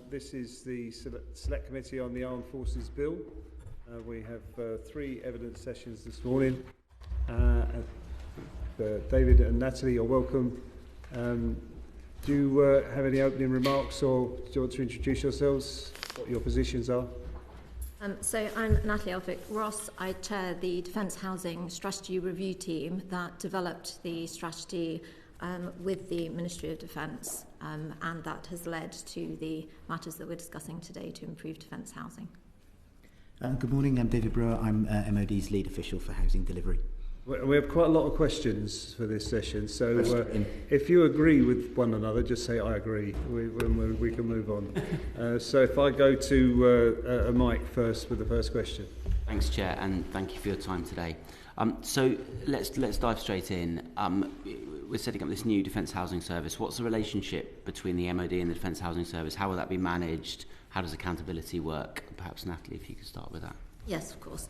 This is the Select Committee on the Armed Forces Bill. We have 3 evidence sessions this morning. David and Natalie, you're welcome. Do you have any opening remarks, or do you want to introduce yourselves, what your positions are? So I'm Natalie Elphicke Ross. I chair the Defence Housing Strategy Review Team that developed the strategy with the Ministry of Defence, and that has led to the matters that we're discussing today to improve defence housing. Good morning, I'm David Brewer. I'm MOD's lead official for housing delivery. We have quite a lot of questions for this session, so if you agree with one another, just say I agree. We can move on. So if I go to a mic first with the first question. Thanks, Chair, and thank you for your time today. So let's dive straight in. We're setting up this new Defence Housing Service. What's the relationship between the MOD and the Defence Housing Service? How will that be managed? How does accountability work? Perhaps, Natalie, if you could start with that. Yes, of course.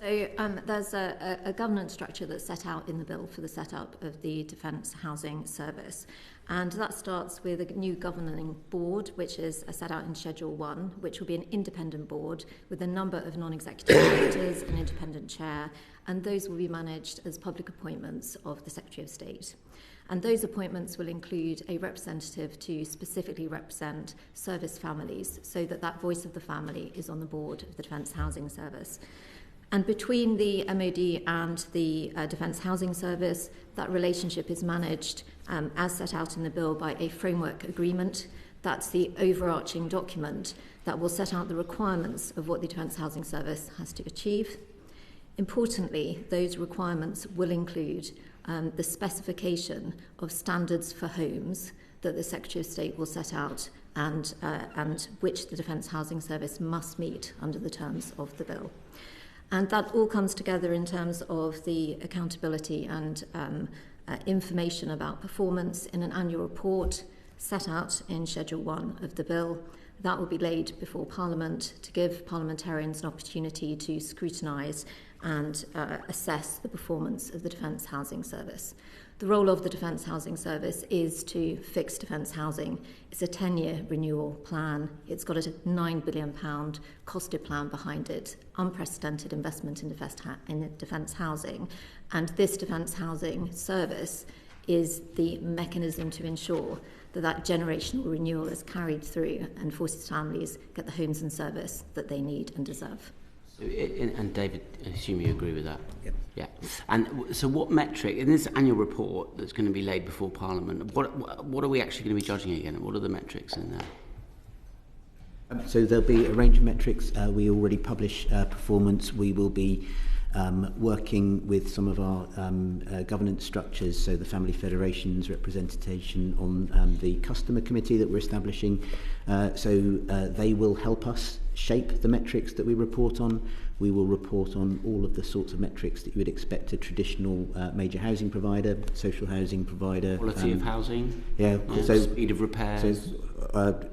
So there's a governance structure that's set out in the bill for the setup of the Defence Housing Service. And that starts with a new governing board, which is set out in Schedule 1, which will be an independent board with a number of non-executive directors, an independent chair, and those will be managed as public appointments of the Secretary of State. And those appointments will include a representative to specifically represent service families, so that that voice of the family is on the board of the Defence Housing Service. And between the MOD and the Defence Housing Service, that relationship is managed as set out in the bill by a framework agreement. That's the overarching document that will set out the requirements of what the Defence Housing Service has to achieve. Importantly, those requirements will include the specification of standards for homes that the Secretary of State will set out and which the Defence Housing Service must meet under the terms of the bill. And that all comes together in terms of the accountability and information about performance in an annual report set out in Schedule 1 of the bill. That will be laid before Parliament to give parliamentarians an opportunity to scrutinise and assess the performance of the Defence Housing Service. The role of the Defence Housing Service is to fix defence housing. It's a 10-year renewal plan. It's got a £9 billion costed plan behind it, unprecedented investment in defence housing. And this Defence Housing Service is the mechanism to ensure that that generational renewal is carried through and forces families get the homes and service that they need and deserve. And David, I assume you agree with that? Yep. Yeah. And so what metric, in this annual report that's going to be laid before Parliament, what are we actually going to be judging again? What are the metrics in there? So there'll be a range of metrics. We already publish performance. We will be working with some of our governance structures, so the Family Federation's representation on the customer committee that we're establishing. So they will help us shape the metrics that we report on. We will report on all of the sorts of metrics that you would expect a traditional major housing provider, social housing provider. Quality of housing? Yeah. So speed of repairs? So,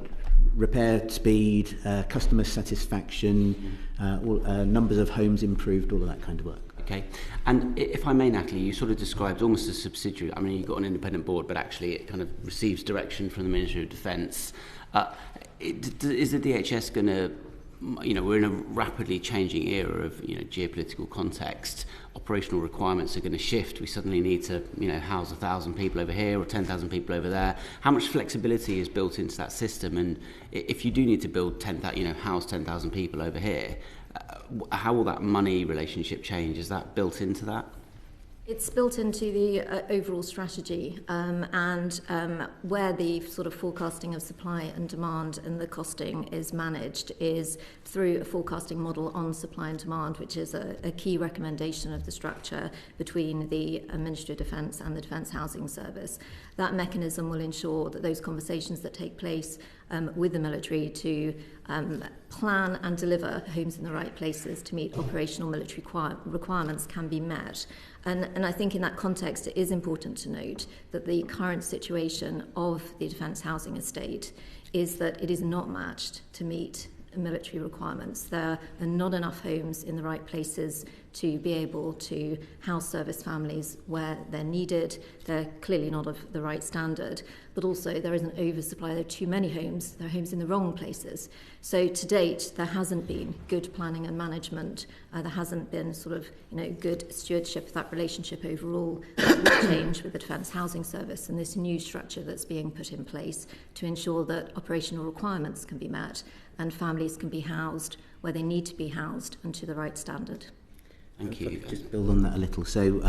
repair speed, customer satisfaction, numbers of homes improved, all of that kind of work. Okay. And if I may, Natalie, you sort of described almost a subsidiary. I mean, you've got an independent board, but actually it kind of receives direction from the Ministry of Defence. Is the DHS going to, we're in a rapidly changing era of, geopolitical context. Operational requirements are going to shift. We suddenly need to, house 1,000 people over here or 10,000 people over there. How much flexibility is built into that system? And if you do need to build house 10,000 people over here, how will that money relationship change? Is that built into that? It's built into the overall strategy, and where the sort of forecasting of supply and demand and the costing is managed is through a forecasting model on supply and demand, which is a key recommendation of the structure between the Ministry of Defence and the Defence Housing Service. That mechanism will ensure that those conversations that take place with the military to plan and deliver homes in the right places to meet operational military requirements can be met. And I think in that context it is important to note that the current situation of the defence housing estate is that it is not matched to meet military requirements. There are not enough homes in the right places to be able to house service families where they're needed. They're clearly not of the right standard, but also there is an oversupply. There are too many homes. There are homes in the wrong places. So to date, there hasn't been good planning and management. There hasn't been sort of, good stewardship of that relationship overall. That will change with the Defence Housing Service and this new structure that's being put in place to ensure that operational requirements can be met and families can be housed where they need to be housed and to the right standard. Thank you. Just build on that a little. So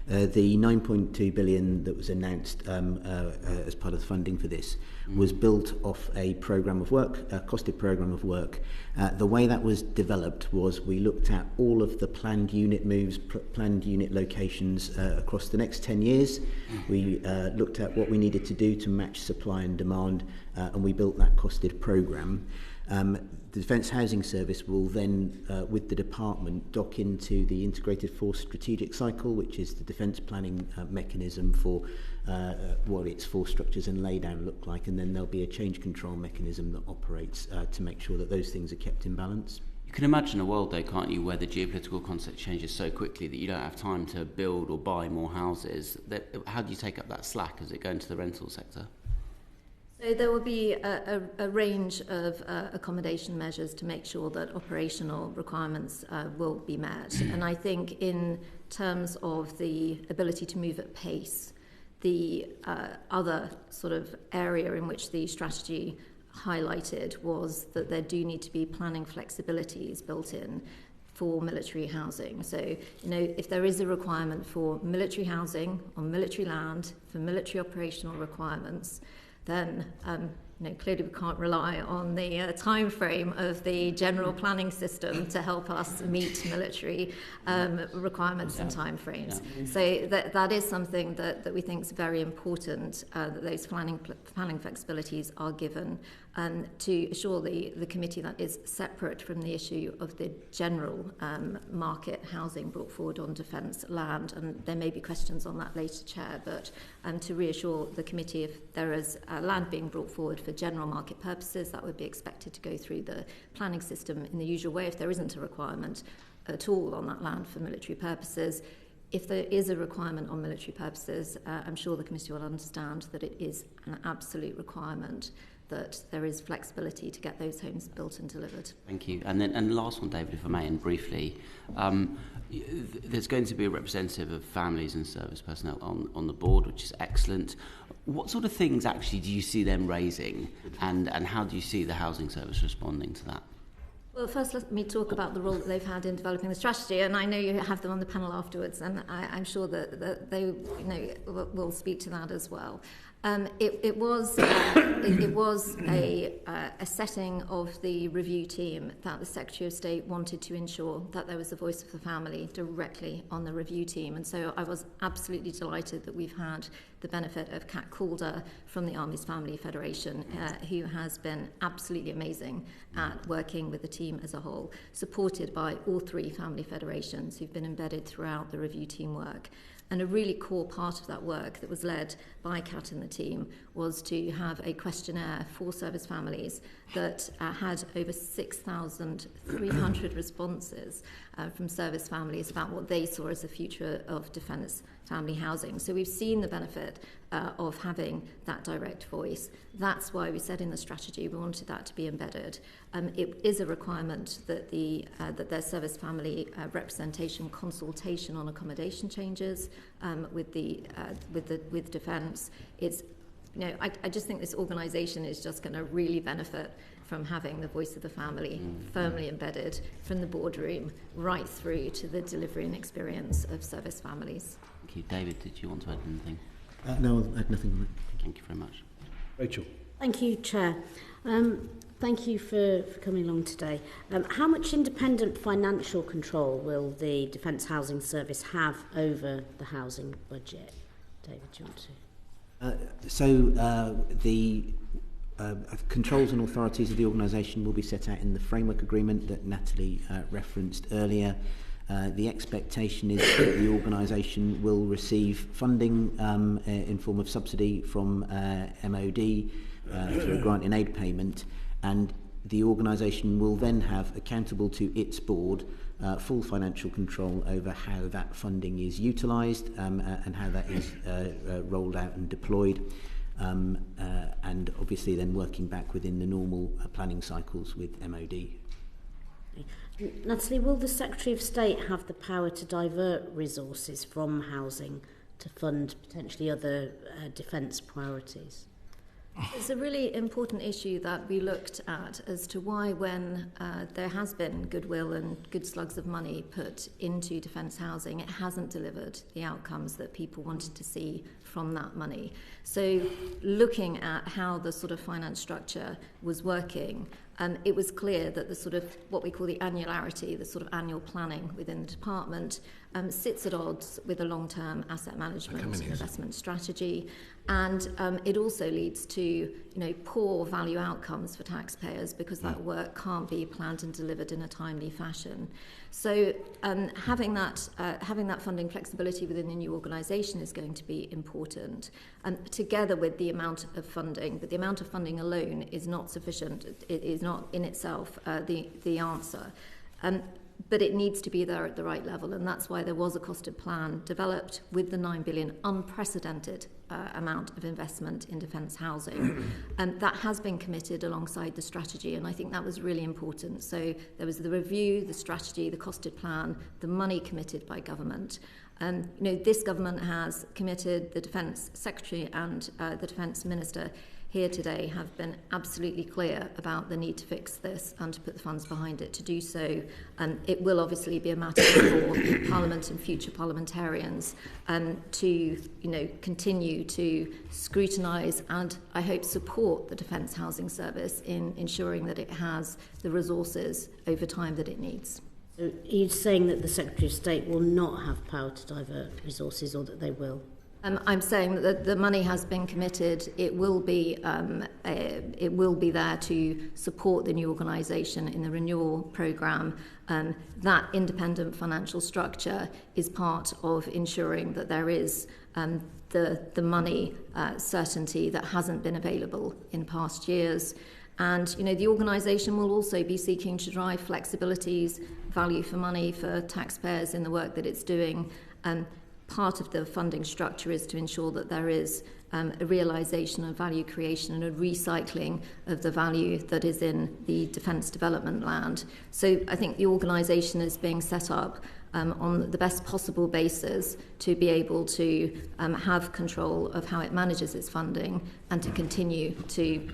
the 9.2 billion that was announced as part of the funding for this was built off a programme of work, a costed programme of work. The way that was developed was we looked at all of the planned unit moves, planned unit locations across the next 10 years. We looked at what we needed to do to match supply and demand, and we built that costed programme. The Defence Housing Service will then, with the department, dock into the Integrated Force Strategic Cycle, which is the defence planning mechanism for what its force structures and laydown look like, and then there'll be a change control mechanism that operates to make sure that those things are kept in balance. You can imagine a world, though, can't you, where the geopolitical context changes so quickly that you don't have time to build or buy more houses. How do you take up that slack as it goes into the rental sector? So there will be a range of accommodation measures to make sure that operational requirements will be met. And I think in terms of the ability to move at pace, the other sort of area in which the strategy highlighted was that there do need to be planning flexibilities built in for military housing. So, if there is a requirement for military housing on military land for military operational requirements, then clearly we can't rely on the time frame of the general planning system to help us meet military requirements and time frames. So that is something that we think is very important, that those planning flexibilities are given to assure the committee that is separate from the issue of the general market housing brought forward on defence land. And there may be questions on that later, Chair, but to reassure the committee if there is land being brought forward for general market purposes, that would be expected to go through the planning system in the usual way if there isn't a requirement at all on that land for military purposes. If there is a requirement on military purposes, I'm sure the committee will understand that it is an absolute requirement that there is flexibility to get those homes built and delivered. Thank you. And the last one, David, if I may, and briefly, there's going to be a representative of families and service personnel on the board, which is excellent. What sort of things actually do you see them raising, and how do you see the housing service responding to that? Well, first let me talk about the role that they've had in developing the strategy, and I know you have them on the panel afterwards, and I'm sure that they will speak to that as well. It was a setting of the review team that the Secretary of State wanted to ensure that there was a voice of the family directly on the review team. And so I was absolutely delighted that we've had the benefit of Calder from the Army's Family Federation, who has been absolutely amazing at working with the team as a whole, supported by all three family federations who've been embedded throughout the review team work. And a really core part of that work that was led by Kat and the team was to have a questionnaire for service families that had over 6,300 responses from service families about what they saw as the future of defence family housing. So we've seen the benefit of having that direct voice. That's why we said in the strategy we wanted that to be embedded. It is a requirement that that there's service family representation consultation on accommodation changes with defence. It's I just think this organisation is just going to really benefit from having the voice of the family firmly embedded from the boardroom right through to the delivery and experience of service families. Thank you. David, did you want to add anything? No, I had nothing on it. Thank you very much. Rachel. Thank you, Chair. Thank you for coming along today. How much independent financial control will the Defence Housing Service have over the housing budget? David, do you want to? The controls and authorities of the organisation will be set out in the framework agreement that Natalie referenced earlier. The expectation is that the organisation will receive funding in form of subsidy from MOD through a grant in aid payment, and the organisation will then have accountable to its board full financial control over how that funding is utilised and how that is rolled out and deployed. And obviously then working back within the normal planning cycles with MOD. Natalie, will the Secretary of State have the power to divert resources from housing to fund potentially other defence priorities? It's a really important issue that we looked at as to why, when there has been goodwill and good slugs of money put into defence housing, it hasn't delivered the outcomes that people wanted to see from that money. So looking at how the sort of finance structure was working, it was clear that the sort of what we call the annularity, the sort of annual planning within the department, sits at odds with a long-term asset management investment strategy, and it also leads to poor value outcomes for taxpayers because that work can't be planned and delivered in a timely fashion. So having that funding flexibility within the new organisation is going to be important, together with the amount of funding. But the amount of funding alone is not sufficient. It is not in itself the answer. But it needs to be there at the right level, and that's why there was a costed plan developed with the 9 billion unprecedented amount of investment in defence housing. And that has been committed alongside the strategy, and I think that was really important. So there was the review, the strategy, the costed plan, the money committed by government. This government has committed, the Defence Secretary and the Defence Minister here today have been absolutely clear about the need to fix this and to put the funds behind it to do so. It will obviously be a matter for Parliament and future parliamentarians to continue to scrutinise and, I hope, support the Defence Housing Service in ensuring that it has the resources over time that it needs. So are you saying that the Secretary of State will not have power to divert resources, or that they will? I'm saying that the money has been committed. It will be there to support the new organisation in the renewal programme. That independent financial structure is part of ensuring that there is the money certainty that hasn't been available in past years. And the organisation will also be seeking to drive flexibilities, value for money for taxpayers in the work that it's doing. Part of the funding structure is to ensure that there is a realisation of value creation and a recycling of the value that is in the defence development land. So I think the organisation is being set up on the best possible basis to be able to have control of how it manages its funding and to continue to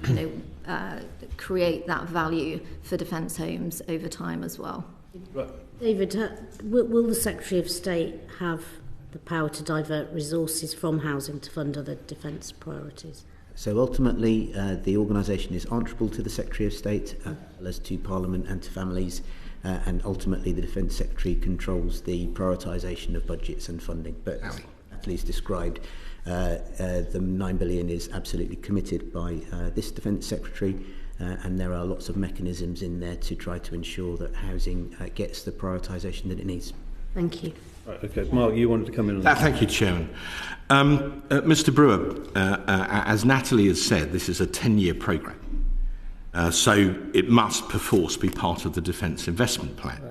create that value for defence homes over time as well. Right. David, will the Secretary of State have the power to divert resources from housing to fund other defence priorities? So ultimately, the organisation is answerable to the Secretary of State, as well as to Parliament and to families, and ultimately the Defence Secretary controls the prioritisation of budgets and funding. But as Natalie's described, the 9 billion is absolutely committed by this Defence Secretary, and there are lots of mechanisms in there to try to ensure that housing gets the prioritisation that it needs. Thank you. Right, okay, Mark, you wanted to come in on that. Thank you, Chairman. Mr. Brewer, as Natalie has said, this is a 10-year programme, so it must perforce be part of the Defence Investment Plan.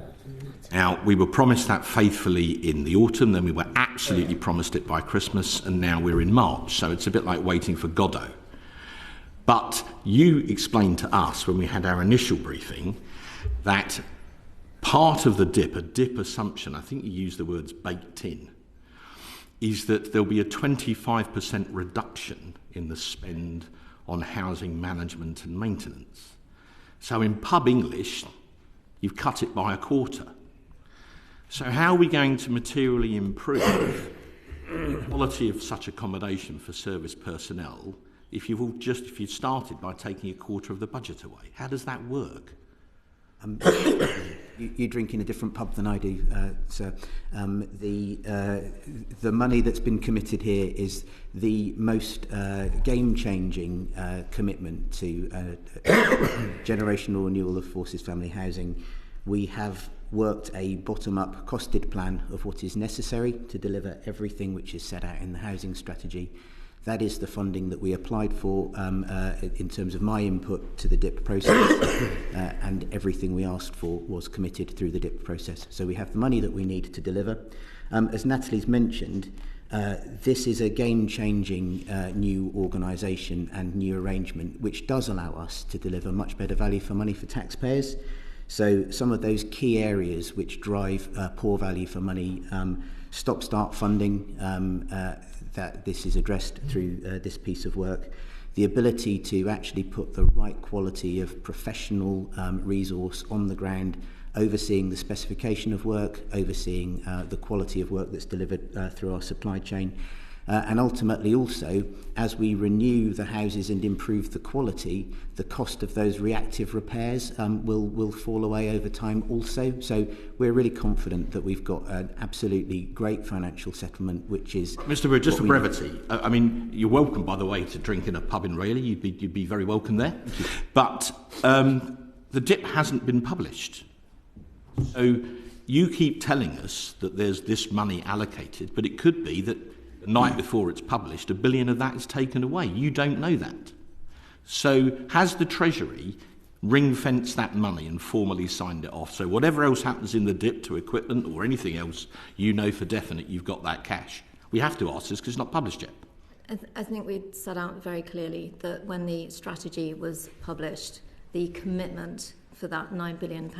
Now, we were promised that faithfully in the autumn, then we were absolutely promised it by Christmas, and now we're in March, so it's a bit like waiting for Godot. But you explained to us when we had our initial briefing that part of the a dip assumption, I think you used the words baked in, is that there'll be a 25% reduction in the spend on housing management and maintenance. So in pub English, you've cut it by a quarter. So how are we going to materially improve the quality of such accommodation for service personnel if you started by taking a quarter of the budget away? How does that work? You drink in a different pub than I do, sir. The money that's been committed here is the most game-changing commitment to generational renewal of forces family housing. We have worked a bottom-up costed plan of what is necessary to deliver everything which is set out in the housing strategy. That is the funding that we applied for in terms of my input to the DIP process, and everything we asked for was committed through the DIP process. So we have the money that we need to deliver. As Natalie's mentioned, this is a game-changing new organisation and new arrangement which does allow us to deliver much better value for money for taxpayers. So some of those key areas which drive poor value for money, stop-start funding, that this is addressed through this piece of work, the ability to actually put the right quality of professional resource on the ground, overseeing the specification of work, overseeing the quality of work that's delivered through our supply chain, and ultimately also, as we renew the houses and improve the quality, the cost of those reactive repairs will fall away over time also. So we're really confident that we've got an absolutely great financial settlement, which is... Mr. Brewer, just for brevity, I mean, you're welcome, by the way, to drink in a pub in Rayleigh. You'd be very welcome there. But the DIP hasn't been published. So you keep telling us that there's this money allocated, but it could be that the night before it's published, $1 billion of that is taken away. You don't know that. So has the Treasury ring-fenced that money and formally signed it off? So whatever else happens in the DIP to equipment or anything else, you know for definite you've got that cash. We have to ask this because it's not published yet. I think we set out very clearly that when the strategy was published, the commitment for that £9 billion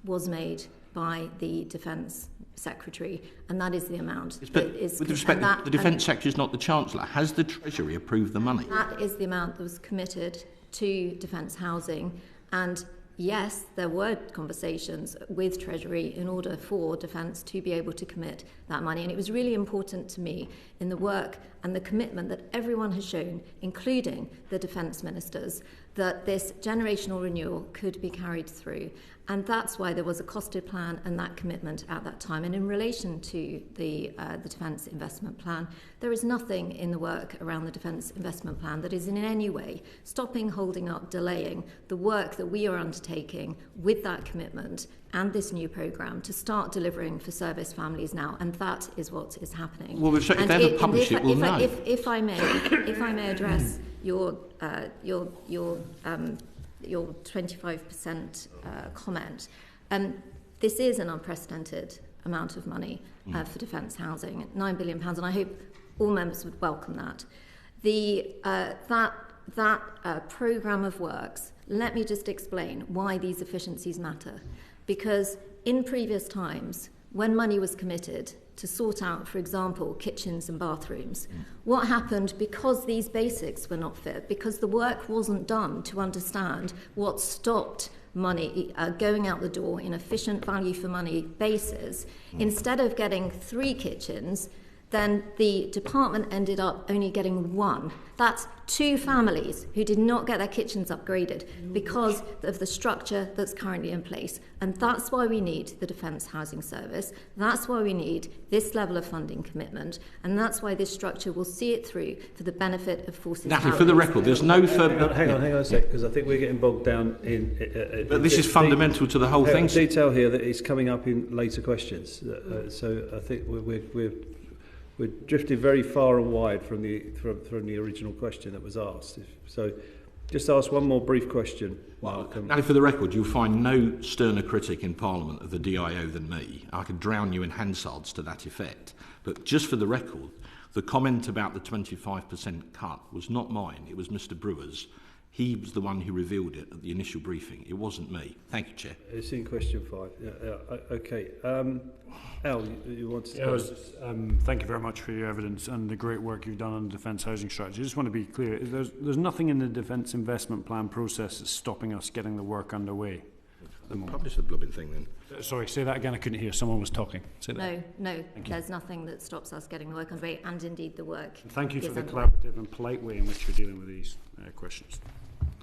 was made by the Defence Secretary, and that is the amount. But with respect, the Defence Secretary is not the Chancellor. Has the Treasury approved the money? That is the amount that was committed to defence housing, and yes, there were conversations with Treasury in order for Defence to be able to commit that money, and it was really important to me in the work and the commitment that everyone has shown, including the Defence Ministers, that this generational renewal could be carried through. And that's why there was a costed plan and that commitment at that time. And in relation to the Defence Investment Plan, there is nothing in the work around the Defence Investment Plan that is in any way stopping, holding up, delaying the work that we are undertaking with that commitment and this new programme to start delivering for service families now. And that is what is happening. Well, if they ever publish it, we'll know. If I may address your 25% comment. This is an unprecedented amount of money for defence housing, £9 billion, and I hope all members would welcome that. That programme of works, let me just explain why these efficiencies matter. Because in previous times, when money was committed to sort out, for example, kitchens and bathrooms, what happened because these basics were not fit, because the work wasn't done to understand what stopped money going out the door in efficient value for money basis, instead of getting 3 kitchens, then the department ended up only getting 1. That's 2 families who did not get their kitchens upgraded because of the structure that's currently in place. And that's why we need the Defence Housing Service. That's why we need this level of funding commitment. And that's why this structure will see it through for the benefit of forces. Natalie, for the record, there's no further... Hang on a sec, because I think we're getting bogged down in... But this is fundamental to the whole thing. Detail here that is coming up in later questions. So I think we're drifting very far and wide from the original question that was asked. So just ask one more brief question. Well, Natalie, for the record, you'll find no sterner critic in Parliament of the DIO than me. I could drown you in Hansards to that effect. But just for the record, the comment about the 25% cut was not mine. It was Mr. Brewer's. He was the one who revealed it at the initial briefing. It wasn't me. Thank you, Chair. It's in question 5. Okay. Al, you want to... thank you very much for your evidence and the great work you've done on the defence housing strategy. I just want to be clear. There's nothing in the Defence Investment Plan process that's stopping us getting the work underway. Publish the blubbing thing then. Sorry, say that again. I couldn't hear. Someone was talking. Say that. No. There's nothing that stops us getting the work underway, and indeed the work. And thank you for the collaborative and polite way in which you're dealing with these questions.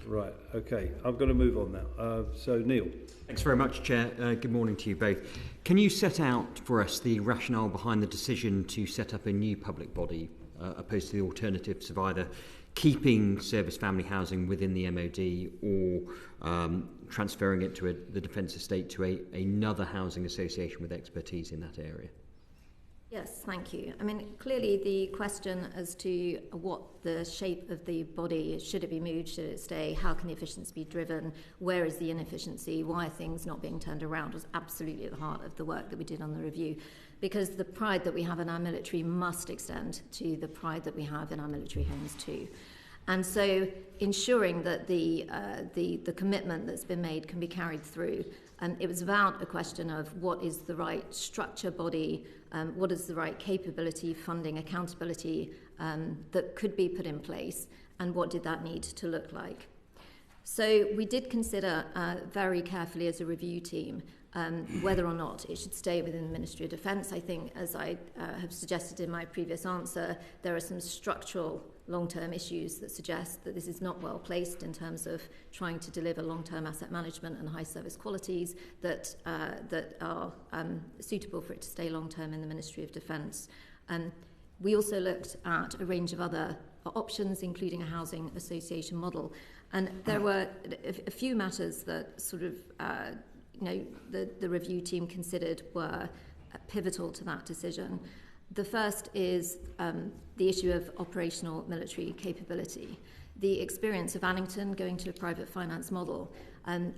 Right, okay. I'm going to move on now. So, Neil. Thanks very much, Chair. Good morning to you both. Can you set out for us the rationale behind the decision to set up a new public body opposed to the alternatives of either keeping service family housing within the MOD or transferring it to the Defence Estate to another housing association with expertise in that area? Yes, thank you. I mean, clearly the question as to what the shape of the body, should it be moved, should it stay, how can the efficiency be driven, where is the inefficiency, why are things not being turned around, was absolutely at the heart of the work that we did on the review. Because the pride that we have in our military must extend to the pride that we have in our military homes too. And so ensuring that the commitment that's been made can be carried through. And it was about a question of what is the right structure body, what is the right capability, funding, accountability that could be put in place, and what did that need to look like. So we did consider very carefully as a review team whether or not it should stay within the Ministry of Defence. I think, as I have suggested in my previous answer, there are some structural long-term issues that suggest that this is not well placed in terms of trying to deliver long-term asset management and high service qualities that are suitable for it to stay long-term in the Ministry of Defence. We also looked at a range of other options, including a housing association model. And there were a few matters that sort of the review team considered were pivotal to that decision. The first is the issue of operational military capability. The experience of Atherton going to a private finance model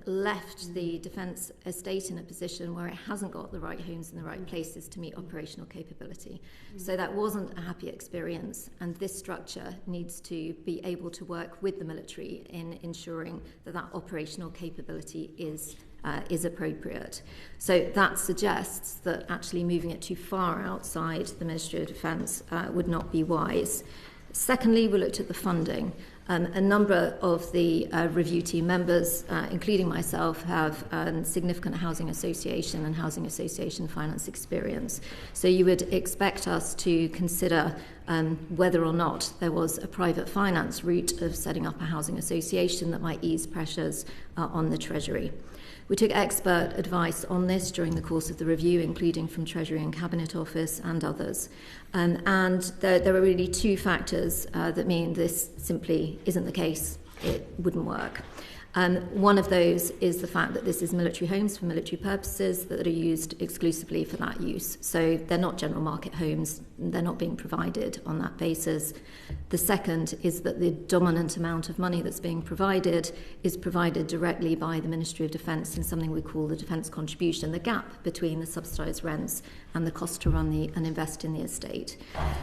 left the defence estate in a position where it hasn't got the right homes in the right places to meet operational capability. So that wasn't a happy experience, and this structure needs to be able to work with the military in ensuring that that operational capability is appropriate. So that suggests that actually moving it too far outside the Ministry of Defence would not be wise. Secondly, we looked at the funding. A number of the review team members, including myself, have significant housing association and housing association finance experience. So you would expect us to consider whether or not there was a private finance route of setting up a housing association that might ease pressures on the Treasury. We took expert advice on this during the course of the review, including from Treasury and Cabinet Office and others. And there are really two factors that mean this simply isn't the case. It wouldn't work. One of those is the fact that this is military homes for military purposes that are used exclusively for that use. So they're not general market homes. They're not being provided on that basis. The second is that the dominant amount of money that's being provided is provided directly by the Ministry of Defence in something we call the defence contribution, the gap between the subsidised rents and the cost to run and invest in the estate.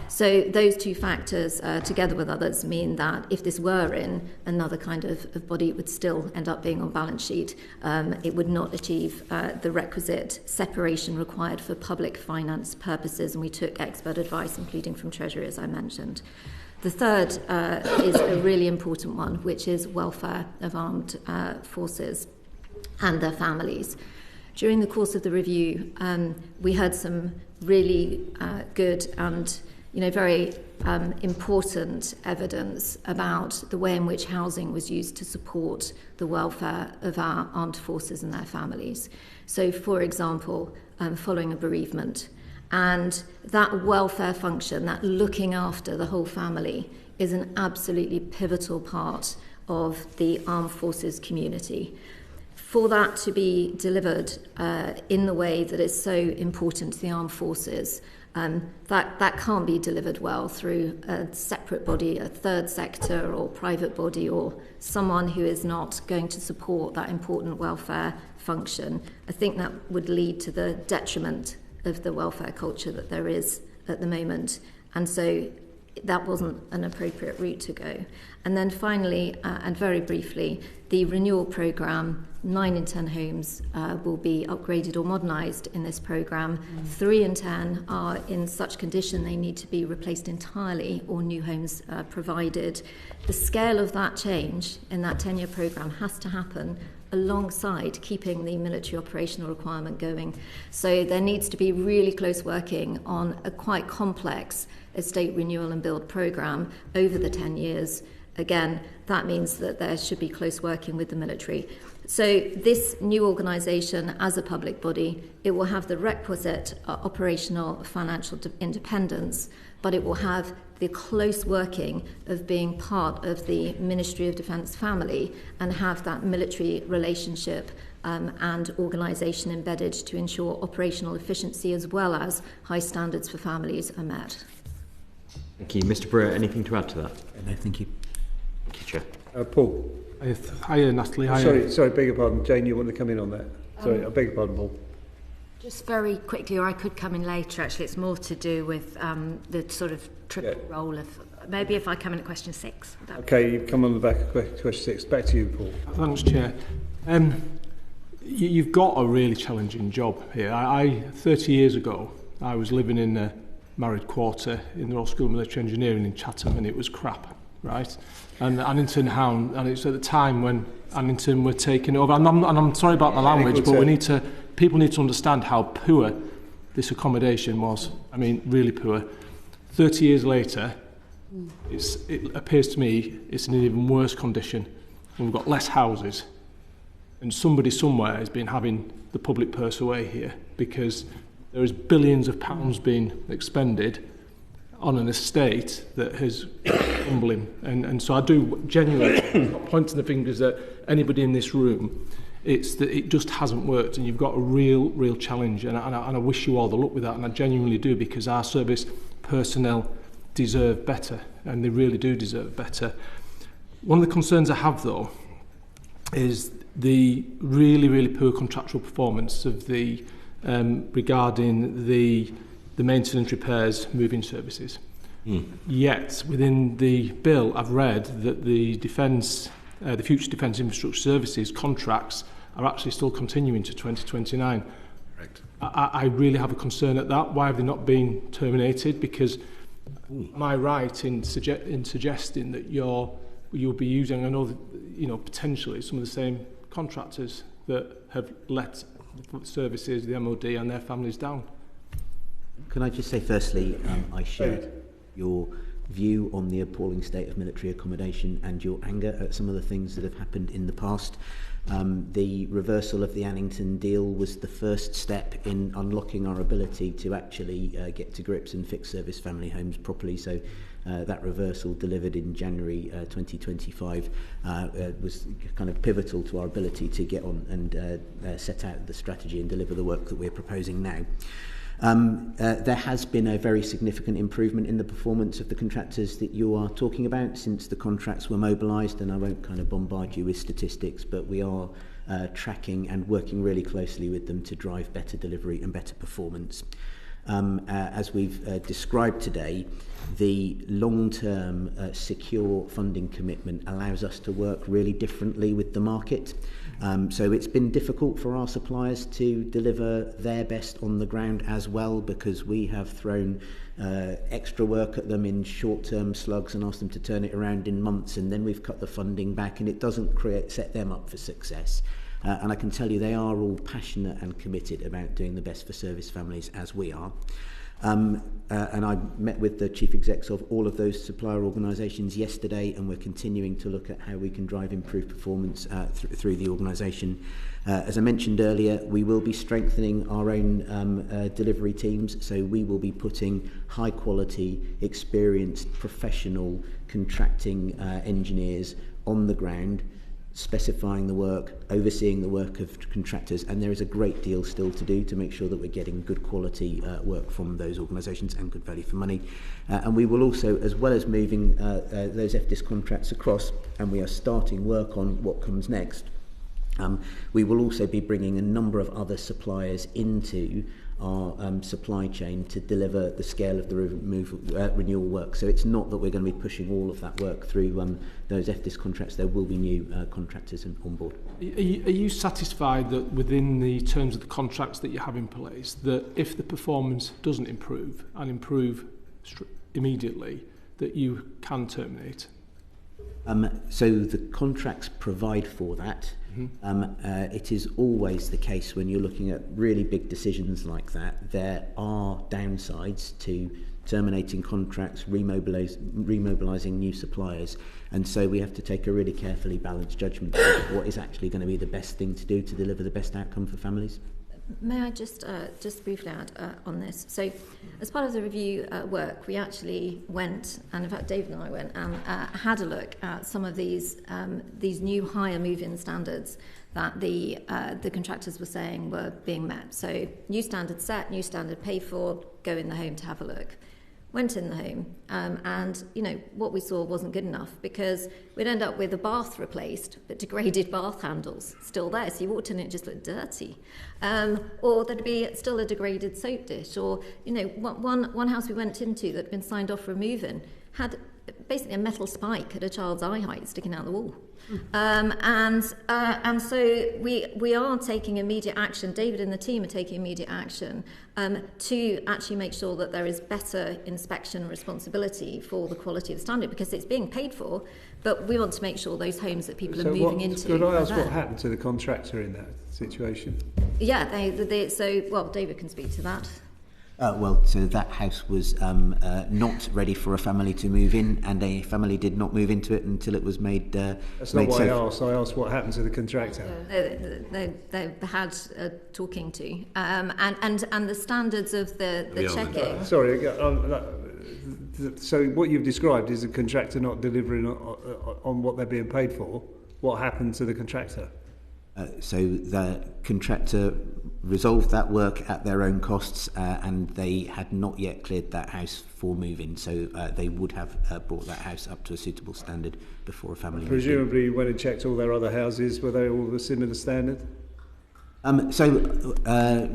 So those two factors, together with others, mean that if this were in another kind of body, it would still end up being on balance sheet. It would not achieve the requisite separation required for public finance purposes, and we took expert advice, including from Treasury, as I mentioned. The third is a really important one, which is welfare of armed forces and their families. During the course of the review, we heard some really good and very important evidence about the way in which housing was used to support the welfare of our armed forces and their families. So, for example, following a bereavement, and that welfare function, that looking after the whole family, is an absolutely pivotal part of the armed forces community. For that to be delivered in the way that is so important to the armed forces, that can't be delivered well through a separate body, a third sector or private body, or someone who is not going to support that important welfare function. I think that would lead to the detriment of the welfare culture that there is at the moment. And so that wasn't an appropriate route to go. And then finally, and very briefly, the renewal programme, 9 in 10 homes will be upgraded or modernised in this programme. 3 in 10 are in such condition they need to be replaced entirely or new homes provided. The scale of that change in that 10-year programme has to happen alongside keeping the military operational requirement going. So there needs to be really close working on a quite complex estate renewal and build programme over the 10 years. Again, that means that there should be close working with the military. So this new organisation, as a public body, it will have the requisite operational financial independence, but it will have the close working of being part of the Ministry of Defence family and have that military relationship and organisation embedded to ensure operational efficiency as well as high standards for families are met. Thank you. Mr. Brewer, anything to add to that? No, thank you. Thank you, Chair. Paul. Hiya, Natalie. Sorry, beg your pardon. Jane, you want to come in on that? Sorry, I beg your pardon, Paul. Just very quickly, or I could come in later, actually. It's more to do with the sort of triple role of... Maybe if I come in at question 6. Okay, you come on the back of question 6. Back to you, Paul. Thanks, Chair. You've got a really challenging job here. 30 years ago, I was living in a married quarter in the Royal School of Military Engineering in Chatham, and it was crap, right? And Annington Hound, and it's at the time when Annington were taking over. And I'm sorry about the language, but people need to understand how poor this accommodation was. I mean, really poor. 30 years later, it appears to me it's in an even worse condition. And we've got less houses. And somebody somewhere has been having the public purse away here because there is billions of pounds being expended on an estate that is crumbling. And so I do genuinely, not pointing the fingers at anybody in this room, it's that it just hasn't worked, and you've got a real challenge, and I wish you all the luck with that, and I genuinely do, because our service personnel deserve better, and they really do deserve better. One of the concerns I have, though, is the really poor contractual performance of the regarding the maintenance, repairs, moving services. Yet within the bill, I've read that the future defence infrastructure services contracts are actually still continuing to 2029. Correct. I really have a concern at that. Why have they not been terminated? Because am I right in suggesting that you'll be using, I know that, potentially some of the same contractors that have let the services, the MOD and their families down? Can I just say firstly, I share your view on the appalling state of military accommodation and your anger at some of the things that have happened in the past. The reversal of the Annington deal was the first step in unlocking our ability to actually get to grips and fix service family homes properly. So that reversal delivered in January 2025 was kind of pivotal to our ability to get on and set out the strategy and deliver the work that we're proposing now. There has been a very significant improvement in the performance of the contractors that you are talking about since the contracts were mobilised, and I won't kind of bombard you with statistics, but we are tracking and working really closely with them to drive better delivery and better performance. As we've described today, the long-term secure funding commitment allows us to work really differently with the market. So it's been difficult for our suppliers to deliver their best on the ground as well, because we have thrown extra work at them in short-term slugs and asked them to turn it around in months, and then we've cut the funding back, and it doesn't set them up for success. And I can tell you they are all passionate and committed about doing the best for service families, as we are. And I met with the chief execs of all of those supplier organisations yesterday, and we're continuing to look at how we can drive improved performance through the organisation. As I mentioned earlier, we will be strengthening our own delivery teams, so we will be putting high quality, experienced, professional contracting engineers on the ground, specifying the work, overseeing the work of contractors, and there is a great deal still to do to make sure that we're getting good quality work from those organisations and good value for money. And we will also, as well as moving those FDIS contracts across, and we are starting work on what comes next, we will also be bringing a number of other suppliers into our supply chain to deliver the scale of the renewal work. So it's not that we're going to be pushing all of that work through those FDIS contracts. There will be new contractors on board. Are you satisfied that within the terms of the contracts that you have in place, that if the performance doesn't improve and improve immediately, that you can terminate? So the contracts provide for that. It is always the case when you're looking at really big decisions like that, there are downsides to terminating contracts, remobilising new suppliers, and so we have to take a really carefully balanced judgment of what is actually going to be the best thing to do to deliver the best outcome for families. May I just briefly add on this? So, as part of the review work, we actually went, and in fact David and I went and had a look at some of these new higher move-in standards that the contractors were saying were being met. So, new standard set, new standard paid for, go in the home to have a look. Went in the home, and what we saw wasn't good enough, because we'd end up with a bath replaced, but degraded bath handles still there. So you walked in and it just looked dirty, or there'd be still a degraded soap dish, or one house we went into that had been signed off for move-in had basically a metal spike at a child's eye height sticking out the wall. And so we are taking immediate action. David and the team are taking immediate action to actually make sure that there is better inspection and responsibility for the quality of the standard, because it's being paid for, but we want to make sure those homes that people are moving into. Could I ask what happened to the contractor in that situation? Yeah, David can speak to that. So that house was not ready for a family to move in, and a family did not move into it until it was made. That's not what I asked. I asked what happened to the contractor. They had talking to, and the standards of the checking. Sorry. So what you've described is a contractor not delivering on what they're being paid for. What happened to the contractor? So the contractor resolved that work at their own costs, and they had not yet cleared that house for move-in, so they would have brought that house up to a suitable standard before a family Presumably you went and checked all their other houses. Were they all of a similar standard?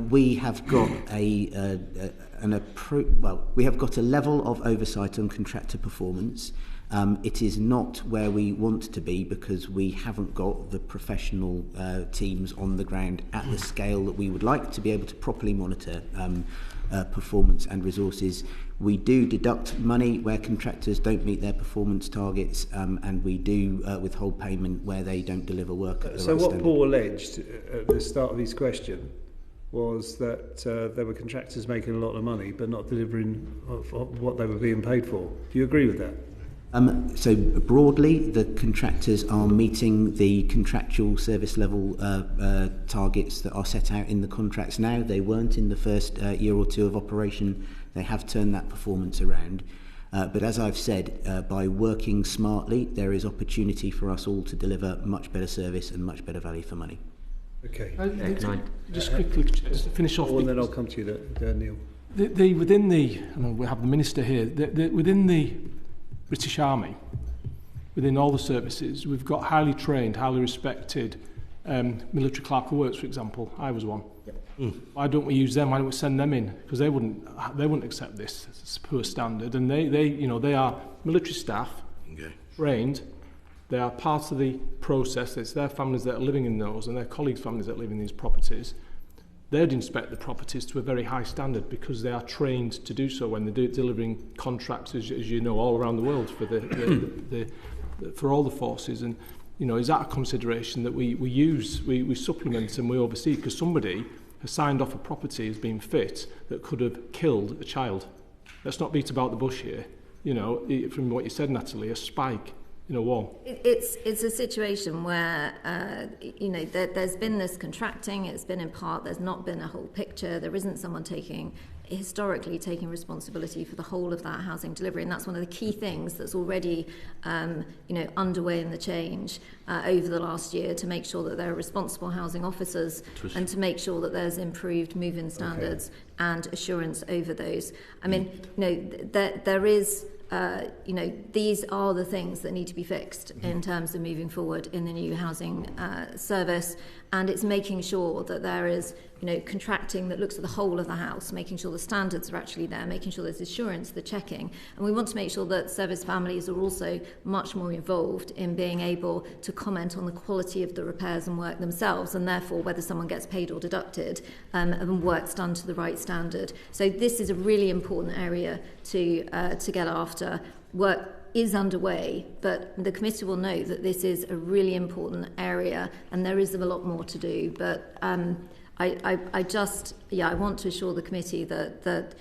We have got we have got a level of oversight on contractor performance. It is not where we want to be, because we haven't got the professional teams on the ground at the scale that we would like to be able to properly monitor performance and resources. We do deduct money where contractors don't meet their performance targets, and we do withhold payment where they don't deliver work at the right standard. So what Paul alleged at the start of his question was that there were contractors making a lot of money but not delivering what they were being paid for. Do you agree with that? So broadly, the contractors are meeting the contractual service level targets that are set out in the contracts now. They weren't in the first year or two of operation. They have turned that performance around. But as I've said, by working smartly, there is opportunity for us all to deliver much better service and much better value for money. Okay. Just quickly, just to finish off. And then I'll come to you, Neil. We have the Minister here, within the British Army, within all the services, we've got highly trained, highly respected military clerk of works, for example. I was one. Yep. Why don't we use them? Why don't we send them in? Because they wouldn't accept this. It's a poor standard, and they are military staff, trained. They are part of the process. It's their families that are living in those, and their colleagues' families that live in these properties. They'd inspect the properties to a very high standard, because they are trained to do so when they're delivering contracts, as you know, all around the world for for all the forces. And is that a consideration that we supplement and we oversee, because somebody has signed off a property as being fit that could have killed a child? Let's not beat about the bush here. From what you said, Natalie, a spike in a wall. It's a situation where there's been this contracting. It's been in part. There's not been a whole picture. There isn't someone historically taking responsibility for the whole of that housing delivery, and that's one of the key things that's already underway in the change over the last year, to make sure that there are responsible housing officers and to make sure that there's improved move-in standards and assurance over those. I mean, there is. These are the things that need to be fixed in terms of moving forward in the new housing service, and it's making sure that there is contracting that looks at the whole of the house, making sure the standards are actually there, making sure there's assurance, the checking, and we want to make sure that service families are also much more involved in being able to comment on the quality of the repairs and work themselves, and therefore whether someone gets paid or deducted, and work's done to the right standard. So this is a really important area to get after. Work is underway, but the committee will know that this is a really important area, and there is a lot more to do. But I want to assure the committee that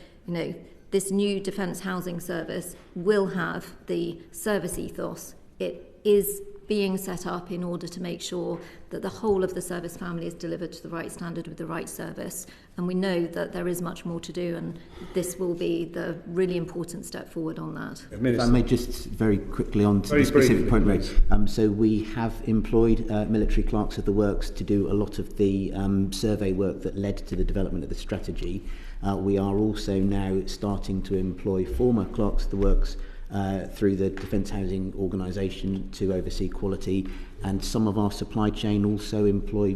this new Defence Housing Service will have the service ethos. It is being set up in order to make sure that the whole of the service family is delivered to the right standard with the right service. And we know that there is much more to do, and this will be the really important step forward on that. If I may just very quickly on to the specific point, Ray. So we have employed military clerks of the works to do a lot of the survey work that led to the development of the strategy. We are also now starting to employ former clerks of the works through the Defence Housing Organisation to oversee quality, and some of our supply chain also employ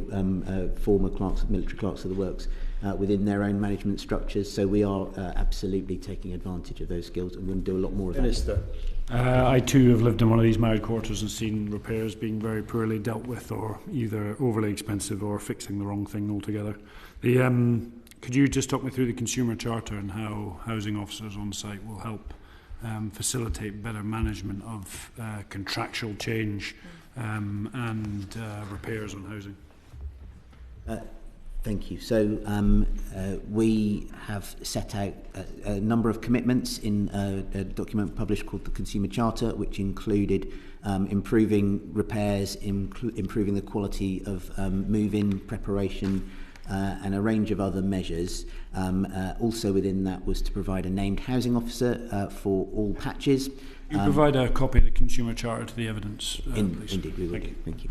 former military clerks of the works within their own management structures. So we are absolutely taking advantage of those skills, and we're going to do a lot more of Minister. that. I too have lived in one of these married quarters and seen repairs being very poorly dealt with, or either overly expensive or fixing the wrong thing altogether. Could you just talk me through the Consumer Charter and how housing officers on site will help facilitate better management of contractual change and repairs on housing? Thank you. So we have set out a number of commitments in a document published called the Consumer Charter, which included improving repairs, improving the quality of move-in preparation, and a range of other measures. Also within that was to provide a named housing officer for all patches. You provide a copy of the Consumer Charter to the evidence, please. Indeed, we will. Thank you.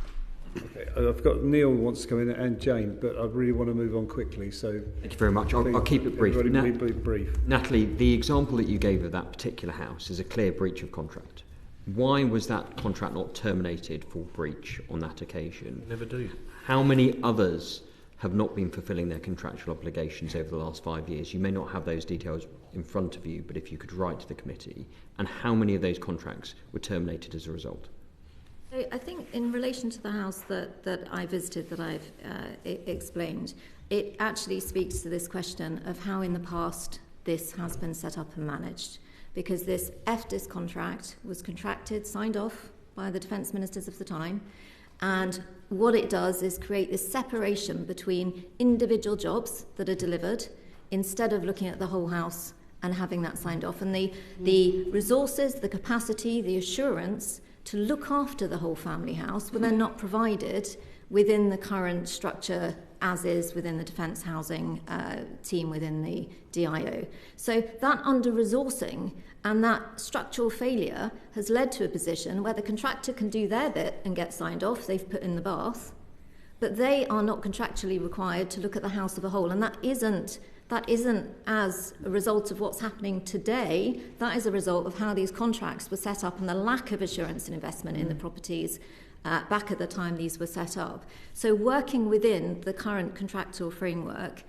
Okay, I've got Neil wants to come in and Jane, but I really want to move on quickly. So thank you very much. I'll keep it brief. Be brief. Natalie, the example that you gave of that particular house is a clear breach of contract. Why was that contract not terminated for breach on that occasion? Never do. How many others have not been fulfilling their contractual obligations over the last 5 years? You may not have those details in front of you, but if you could write to the committee, and how many of those contracts were terminated as a result? So I think in relation to the house that I visited, that I've explained, it actually speaks to this question of how in the past this has been set up and managed. Because this FDIS contract was contracted, signed off by the defence ministers of the time, and what it does is create this separation between individual jobs that are delivered instead of looking at the whole house and having that signed off. And the resources, the capacity, the assurance to look after the whole family house were then not provided within the current structure as is within the defence housing team within the DIO. So that under-resourcing and that structural failure has led to a position where the contractor can do their bit and get signed off, they've put in the bath, but they are not contractually required to look at the house as a whole. And that isn't as a result of what's happening today. That is a result of how these contracts were set up and the lack of assurance and investment in the properties back at the time these were set up. So working within the current contractual framework,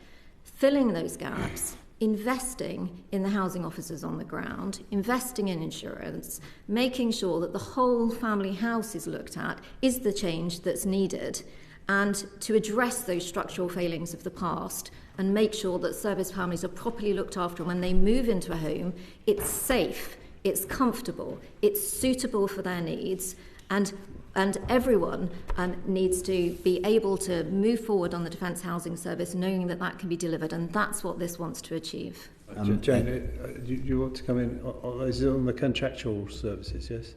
filling those gaps, investing in the housing officers on the ground, investing in insurance, making sure that the whole family house is looked at is the change that's needed, and to address those structural failings of the past and make sure that service families are properly looked after. When they move into a home, it's safe, it's comfortable, it's suitable for their needs, and everyone needs to be able to move forward on the Defence Housing Service knowing that that can be delivered, and that's what this wants to achieve. Jane, do you want to come in? Is it on the contractual services, yes?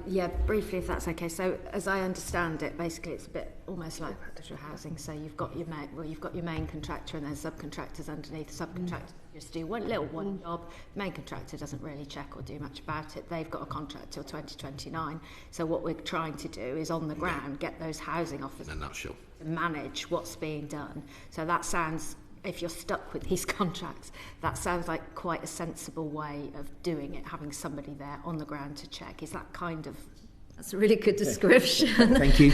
Yeah, briefly, if that's okay. So, as I understand it, basically, it's a bit almost like social housing. So, you've got your main contractor, and there's subcontractors underneath. Subcontractors just do one job. Main contractor doesn't really check or do much about it. They've got a contract till 2029. So, what we're trying to do is on the ground get those housing officers in a nutshell to manage what's being done. So that sounds, if you're stuck with these contracts, that sounds like quite a sensible way of doing it, having somebody there on the ground to check. Is that kind of... That's a really good description. Thank you.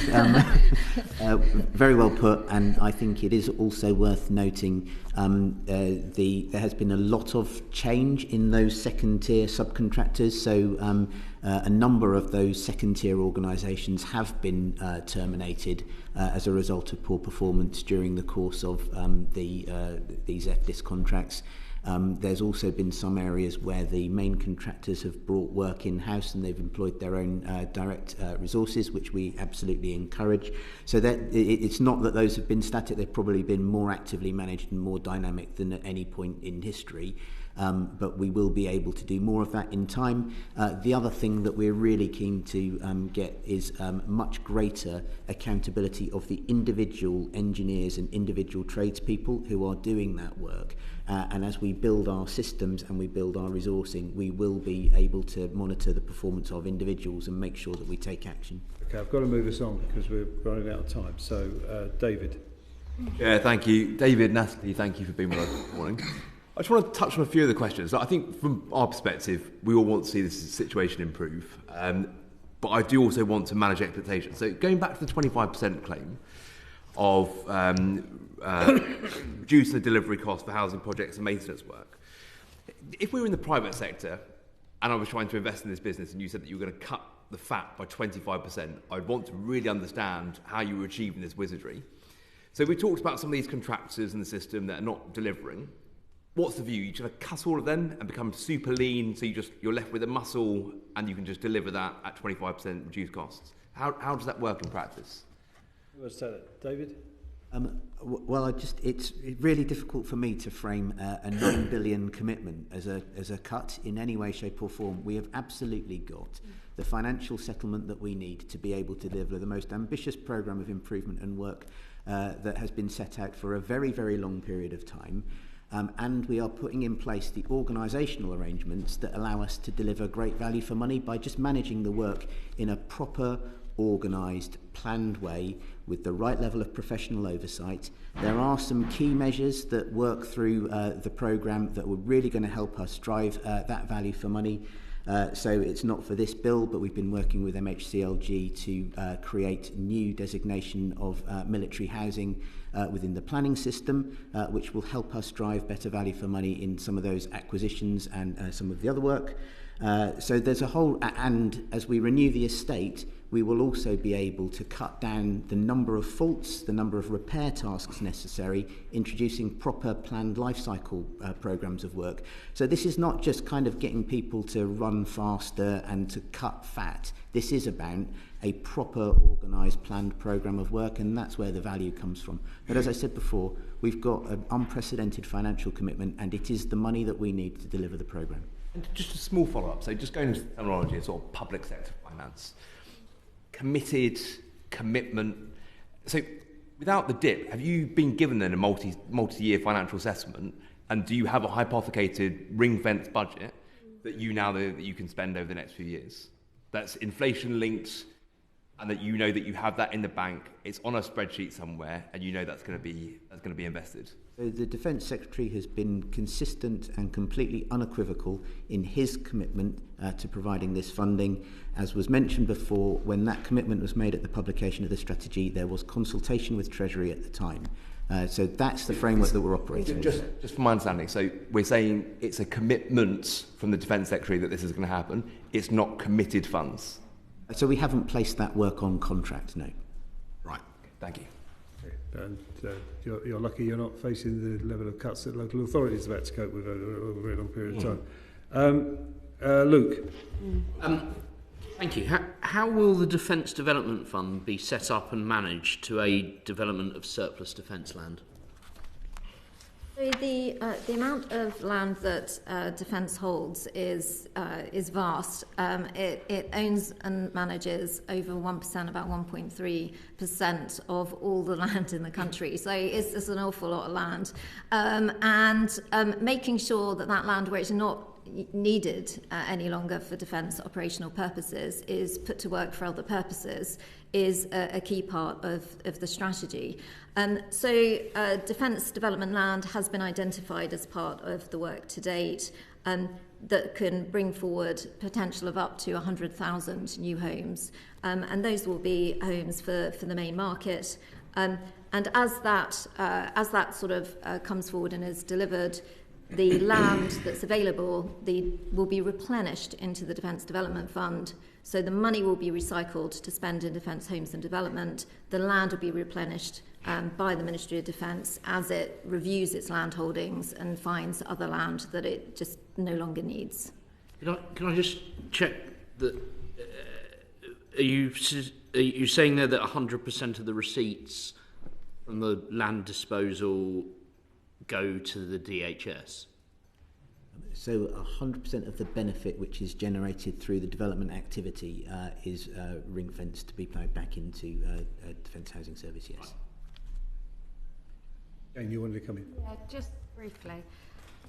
Very well put, and I think it is also worth noting there has been a lot of change in those second-tier subcontractors. So a number of those second-tier organisations have been terminated as a result of poor performance during the course of these FDIS contracts. There's also been some areas where the main contractors have brought work in-house and they've employed their own direct resources, which we absolutely encourage. So that it's not that those have been static, they've probably been more actively managed and more dynamic than at any point in history. but we will be able to do more of that in time. The other thing that we're really keen to get is much greater accountability of the individual engineers and individual tradespeople who are doing that work. And as we build our systems and we build our resourcing, we will be able to monitor the performance of individuals and make sure that we take action. Okay, I've got to move us on because we're running out of time. So, David. Yeah, thank you. David, Natalie, thank you for being with us this morning. I just want to touch on a few of the questions. I think from our perspective, we all want to see this situation improve. But I do also want to manage expectations. So going back to the 25% claim of reducing the delivery cost for housing projects and maintenance work, if we were in the private sector and I was trying to invest in this business and you said that you were going to cut the fat by 25%, I'd want to really understand how you were achieving this wizardry. So we talked about some of these contractors in the system that are not delivering. What's the view? You just cut all of them and become super lean, so you're left with a muscle and you can just deliver that at 25% reduced costs. How does that work in practice? What's that, David? Well, it's really difficult for me to frame a 9 billion commitment as a cut in any way, shape or form. We have absolutely got the financial settlement that we need to be able to deliver the most ambitious programme of improvement and work that has been set out for a very, very long period of time. And we are putting in place the organisational arrangements that allow us to deliver great value for money by just managing the work in a proper, organised, planned way with the right level of professional oversight. There are some key measures that work through the programme that were really going to help us drive that value for money. So it's not for this bill, but we've been working with MHCLG to create new designation of military housing within the planning system, which will help us drive better value for money in some of those acquisitions and some of the other work. So there's a whole, and as we renew the estate, we will also be able to cut down the number of faults, the number of repair tasks necessary, introducing proper planned life cycle programmes of work. So this is not just kind of getting people to run faster and to cut fat. This is about a proper, organised, planned programme of work, and that's where the value comes from. But as I said before, we've got an unprecedented financial commitment, and it is the money that we need to deliver the programme. And just a small follow-up, so just going into the terminology of sort of public sector finance. Committed, commitment. So without the dip, have you been given then a multi-year financial assessment, and do you have a hypothecated ring-fenced budget that you now know that you can spend over the next few years? That's inflation-linked, and that you know that you have that in the bank, it's on a spreadsheet somewhere, and you know that's going to be invested. So the Defence Secretary has been consistent and completely unequivocal in his commitment to providing this funding. As was mentioned before, when that commitment was made at the publication of the strategy, there was consultation with Treasury at the time. So that's the framework that we're operating with. Just from my understanding, so we're saying it's a commitment from the Defence Secretary that this is going to happen. It's not committed funds. So we haven't placed that work on contract, no. Right, thank you. And you're lucky you're not facing the level of cuts that local authorities have had to cope with over a very long period of time. Luke. Thank you. How will the Defence Development Fund be set up and managed to aid development of surplus defence land? So the amount of land that Defence holds is vast. It owns and manages over 1%, about 1.3% of all the land in the country. So it's an awful lot of land. And making sure that land where it's not needed any longer for defence operational purposes is put to work for other purposes is a key part of the strategy. So defence development land has been identified as part of the work to date that can bring forward potential of up to 100,000 new homes. And those will be homes for the main market. And as that sort of comes forward and is delivered, the land that's available will be replenished into the Defence Development Fund. So the money will be recycled to spend in defence homes and development. The land will be replenished by the Ministry of Defence as it reviews its land holdings and finds other land that it just no longer needs. Can I just check that? Are you saying there that 100% of the receipts from the land disposal go to the DHS? So 100% of the benefit which is generated through the development activity is ring-fenced to be ploughed back into Defence Housing Service, yes. Jane, you wanted to come in? Yeah, just briefly.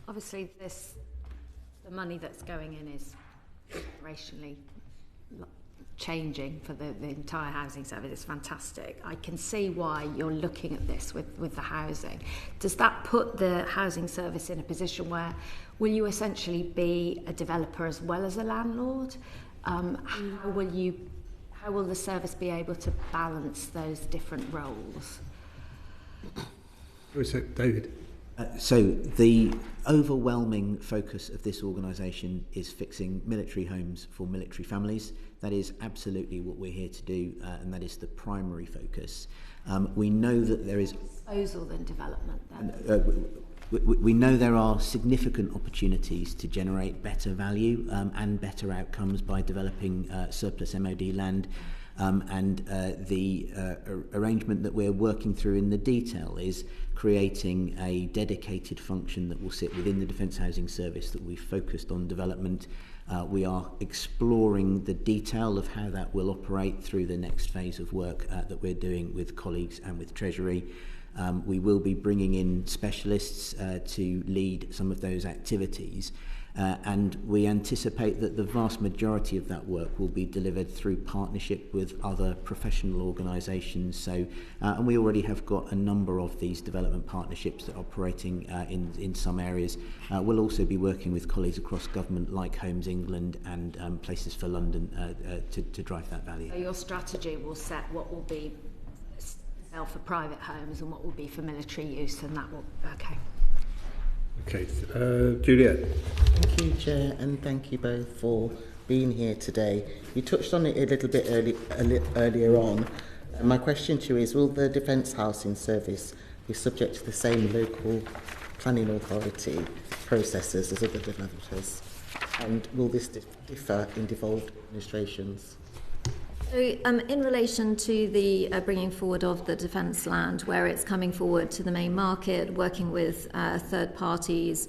Obviously, the money that's going in is operationally changing for the entire housing service. It's fantastic. I can see why you're looking at this with the housing. Does that put the housing service in a position where will you essentially be a developer as well as a landlord? How will the service be able to balance those different roles? David? So the overwhelming focus of this organisation is fixing military homes for military families. That is absolutely what we're here to do, and that is the primary focus. We know that there is disposal than development. Then. We know there are significant opportunities to generate better value and better outcomes by developing surplus MOD land. The arrangement that we're working through in the detail is creating a dedicated function that will sit within the Defence Housing Service that we've focused on development. We are exploring the detail of how that will operate through the next phase of work that we're doing with colleagues and with Treasury. We will be bringing in specialists to lead some of those activities. And we anticipate that the vast majority of that work will be delivered through partnership with other professional organisations. So, and we already have got a number of these development partnerships that are operating in some areas. We'll also be working with colleagues across government like Homes England and Places for London to drive that value. So your strategy will set what will be for private homes and what will be for military use, and that will, okay. Okay, Juliet. Thank you, Chair, and thank you both for being here today. You touched on it a little bit earlier on. My question to you is, will the Defence Housing Service be subject to the same local planning authority processes as other developers? And will this differ in devolved administrations? So, in relation to the bringing forward of the defence land, where it's coming forward to the main market, working with third parties,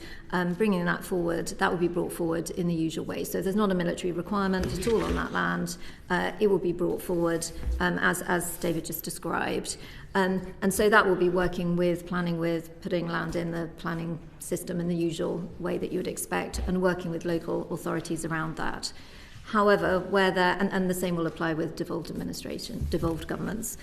bringing that forward, that will be brought forward in the usual way. So there's not a military requirement at all on that land. It will be brought forward as David just described. And so that will be working with, planning with, putting land in the planning system in the usual way that you would expect, and working with local authorities around that. However, where there, and the same will apply with devolved administration, devolved governments.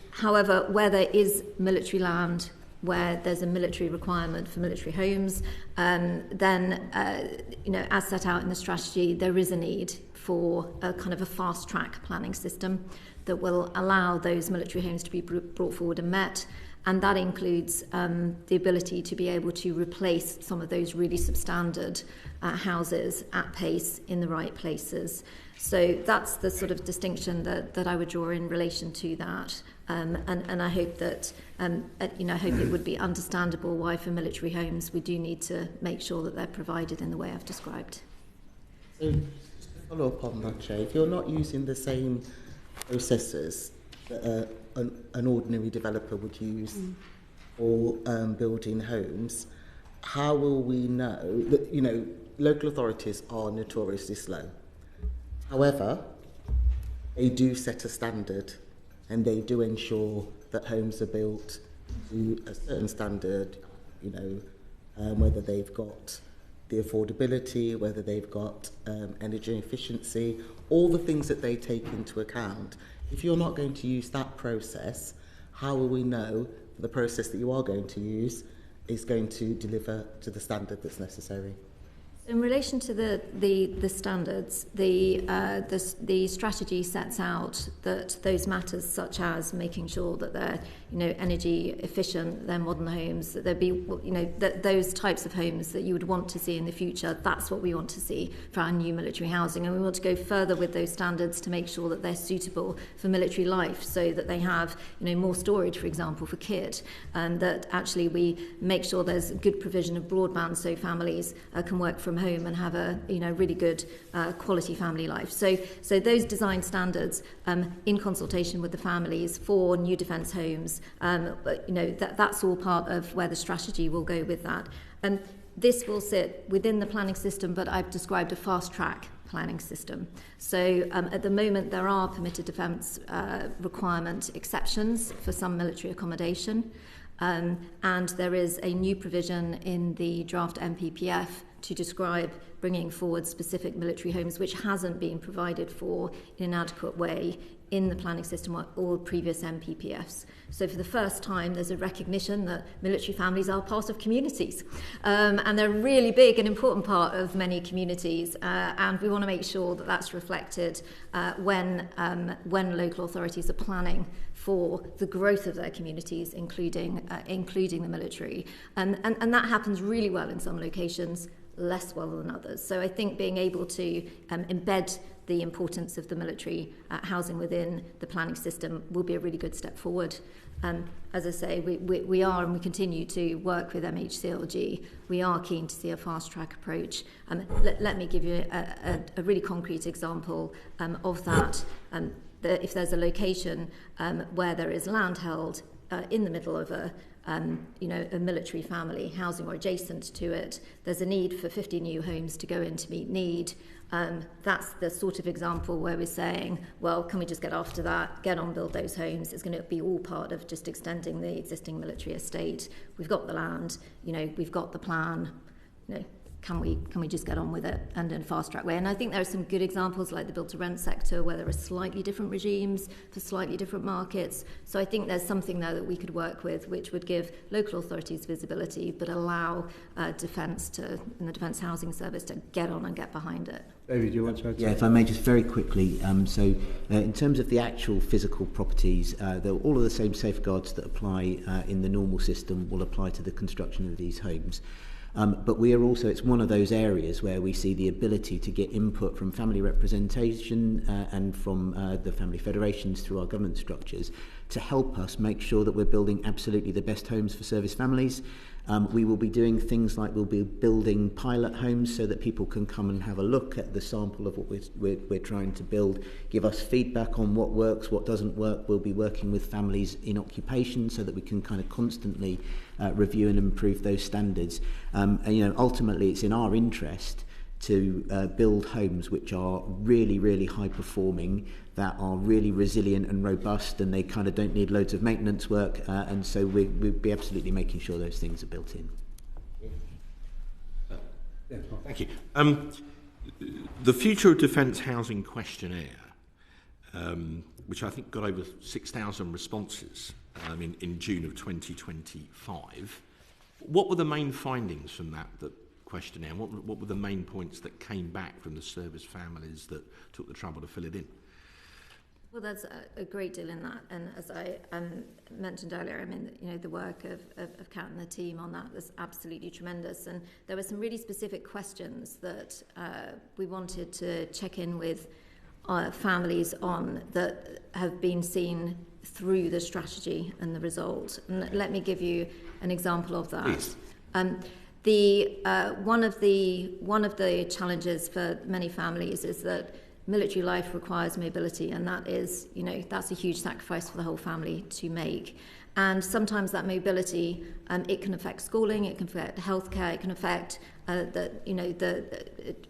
However, where there is military land, where there's a military requirement for military homes, then, as set out in the strategy, there is a need for a kind of a fast-track planning system that will allow those military homes to be brought forward and met. And that includes the ability to be able to replace some of those really substandard houses at pace in the right places. So that's the sort of distinction that I would draw in relation to that. And I hope that, I hope it would be understandable why for military homes we do need to make sure that they're provided in the way I've described. So, just to follow up on that, Jay, if you're not using the same processes that an ordinary developer would use for building homes, how will we know that, local authorities are notoriously slow. However, they do set a standard and they do ensure that homes are built to a certain standard, whether they've got the affordability, whether they've got energy efficiency, all the things that they take into account. If you're not going to use that process, how will we know that the process that you are going to use is going to deliver to the standard that's necessary? In relation to the standards, the strategy sets out that those matters, such as making sure that they're energy efficient, they're modern homes, that there be that those types of homes that you would want to see in the future. That's what we want to see for our new military housing, and we want to go further with those standards to make sure that they're suitable for military life, so that they have more storage, for example, for kit, and that actually we make sure there's good provision of broadband so families can work from home and have a really good quality family life. So those design standards, in consultation with the families for new defence homes, that's all part of where the strategy will go with that. And this will sit within the planning system, but I've described a fast-track planning system. So at the moment there are permitted defence requirement exceptions for some military accommodation, and there is a new provision in the draft MPPF to describe bringing forward specific military homes, which hasn't been provided for in an adequate way in the planning system or all previous MPPFs. So for the first time, there's a recognition that military families are part of communities. And they're a really big and important part of many communities. And we want to make sure that that's reflected when local authorities are planning for the growth of their communities, including the military. And that happens really well in some locations, less well than others. So I think being able to embed the importance of the military housing within the planning system will be a really good step forward. As I say, we are and we continue to work with MHCLG. We are keen to see a fast-track approach. Let me give you a really concrete example of that. If there's a location where there is land held in the middle of a military family housing or adjacent to it, there's a need for 50 new homes to go in to meet need. That's the sort of example where we're saying, well, can we just get after that, get on, build those homes? It's going to be all part of just extending the existing military estate. We've got the land, we've got the plan, can we just get on with it and in a fast-track way? And I think there are some good examples like the build-to-rent sector where there are slightly different regimes for slightly different markets. So I think there's something there that we could work with which would give local authorities visibility but allow Defence and the Defence Housing Service to get on and get behind it. David, do you want to add? Yeah, if I may just very quickly. In terms of the actual physical properties, all of the same safeguards that apply in the normal system will apply to the construction of these homes. But we are also, it's one of those areas where we see the ability to get input from family representation and from the family federations through our government structures to help us make sure that we're building absolutely the best homes for service families. We will be doing things like we'll be building pilot homes so that people can come and have a look at the sample of what we're trying to build, give us feedback on what works, what doesn't work. We'll be working with families in occupation so that we can kind of constantly review and improve those standards. Ultimately, it's in our interest to build homes which are really, really high performing, that are really resilient and robust, and they kind of don't need loads of maintenance work, and so we'll be absolutely making sure those things are built in. Thank you. The Future of Defence Housing Questionnaire, which I think got over 6,000 responses in June of 2025. What were the main findings from that questionnaire? What were the main points that came back from the service families that took the trouble to fill it in? Well, there's a great deal in that, and as I mentioned earlier, the work of Kat and the team on that was absolutely tremendous, and there were some really specific questions that we wanted to check in with families on that have been seen through the strategy and the result. And let me give you an example of that. Please. One of the challenges for many families is that military life requires mobility, and that's a huge sacrifice for the whole family to make. And sometimes that mobility, it can affect schooling, it can affect healthcare, it can affect the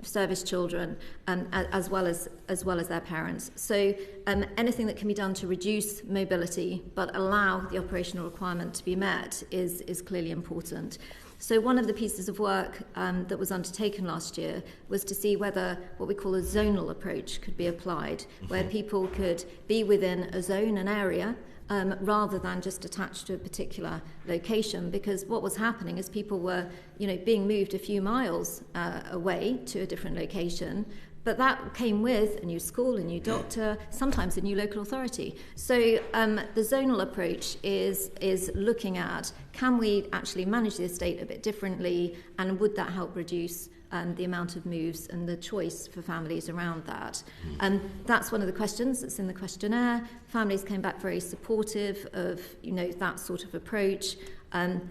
service children, as well as their parents. So anything that can be done to reduce mobility but allow the operational requirement to be met is clearly important. So one of the pieces of work that was undertaken last year was to see whether what we call a zonal approach could be applied, where people could be within a zone, an area, rather than just attached to a particular location, because what was happening is people were, being moved a few miles away to a different location, but that came with a new school, a new doctor, sometimes a new local authority. So the zonal approach is looking at, can we actually manage the estate a bit differently, and would that help reduce the amount of moves and the choice for families around that. And that's one of the questions that's in the questionnaire. Families came back very supportive of that sort of approach.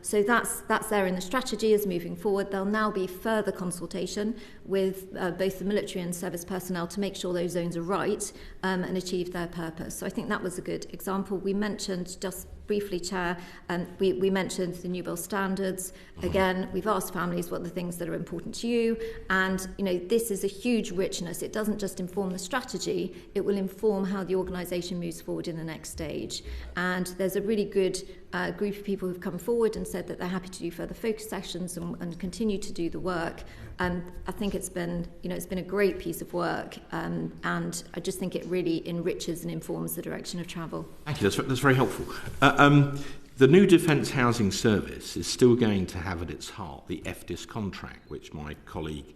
So that's there in the strategy as moving forward. There'll now be further consultation with both the military and service personnel to make sure those zones are right and achieve their purpose. So I think that was a good example. We mentioned, just briefly, Chair, we mentioned the new bill standards. Again, we've asked families what are the things that are important to you, and this is a huge richness. It doesn't just inform the strategy, it will inform how the organisation moves forward in the next stage. And there's a really good group of people who've come forward and said that they're happy to do further focus sessions and continue to do the work. I think it's been a great piece of work, and I just think it really enriches and informs the direction of travel. Thank you, that's very helpful. The new Defence Housing Service is still going to have at its heart the FDIS contract, which my colleague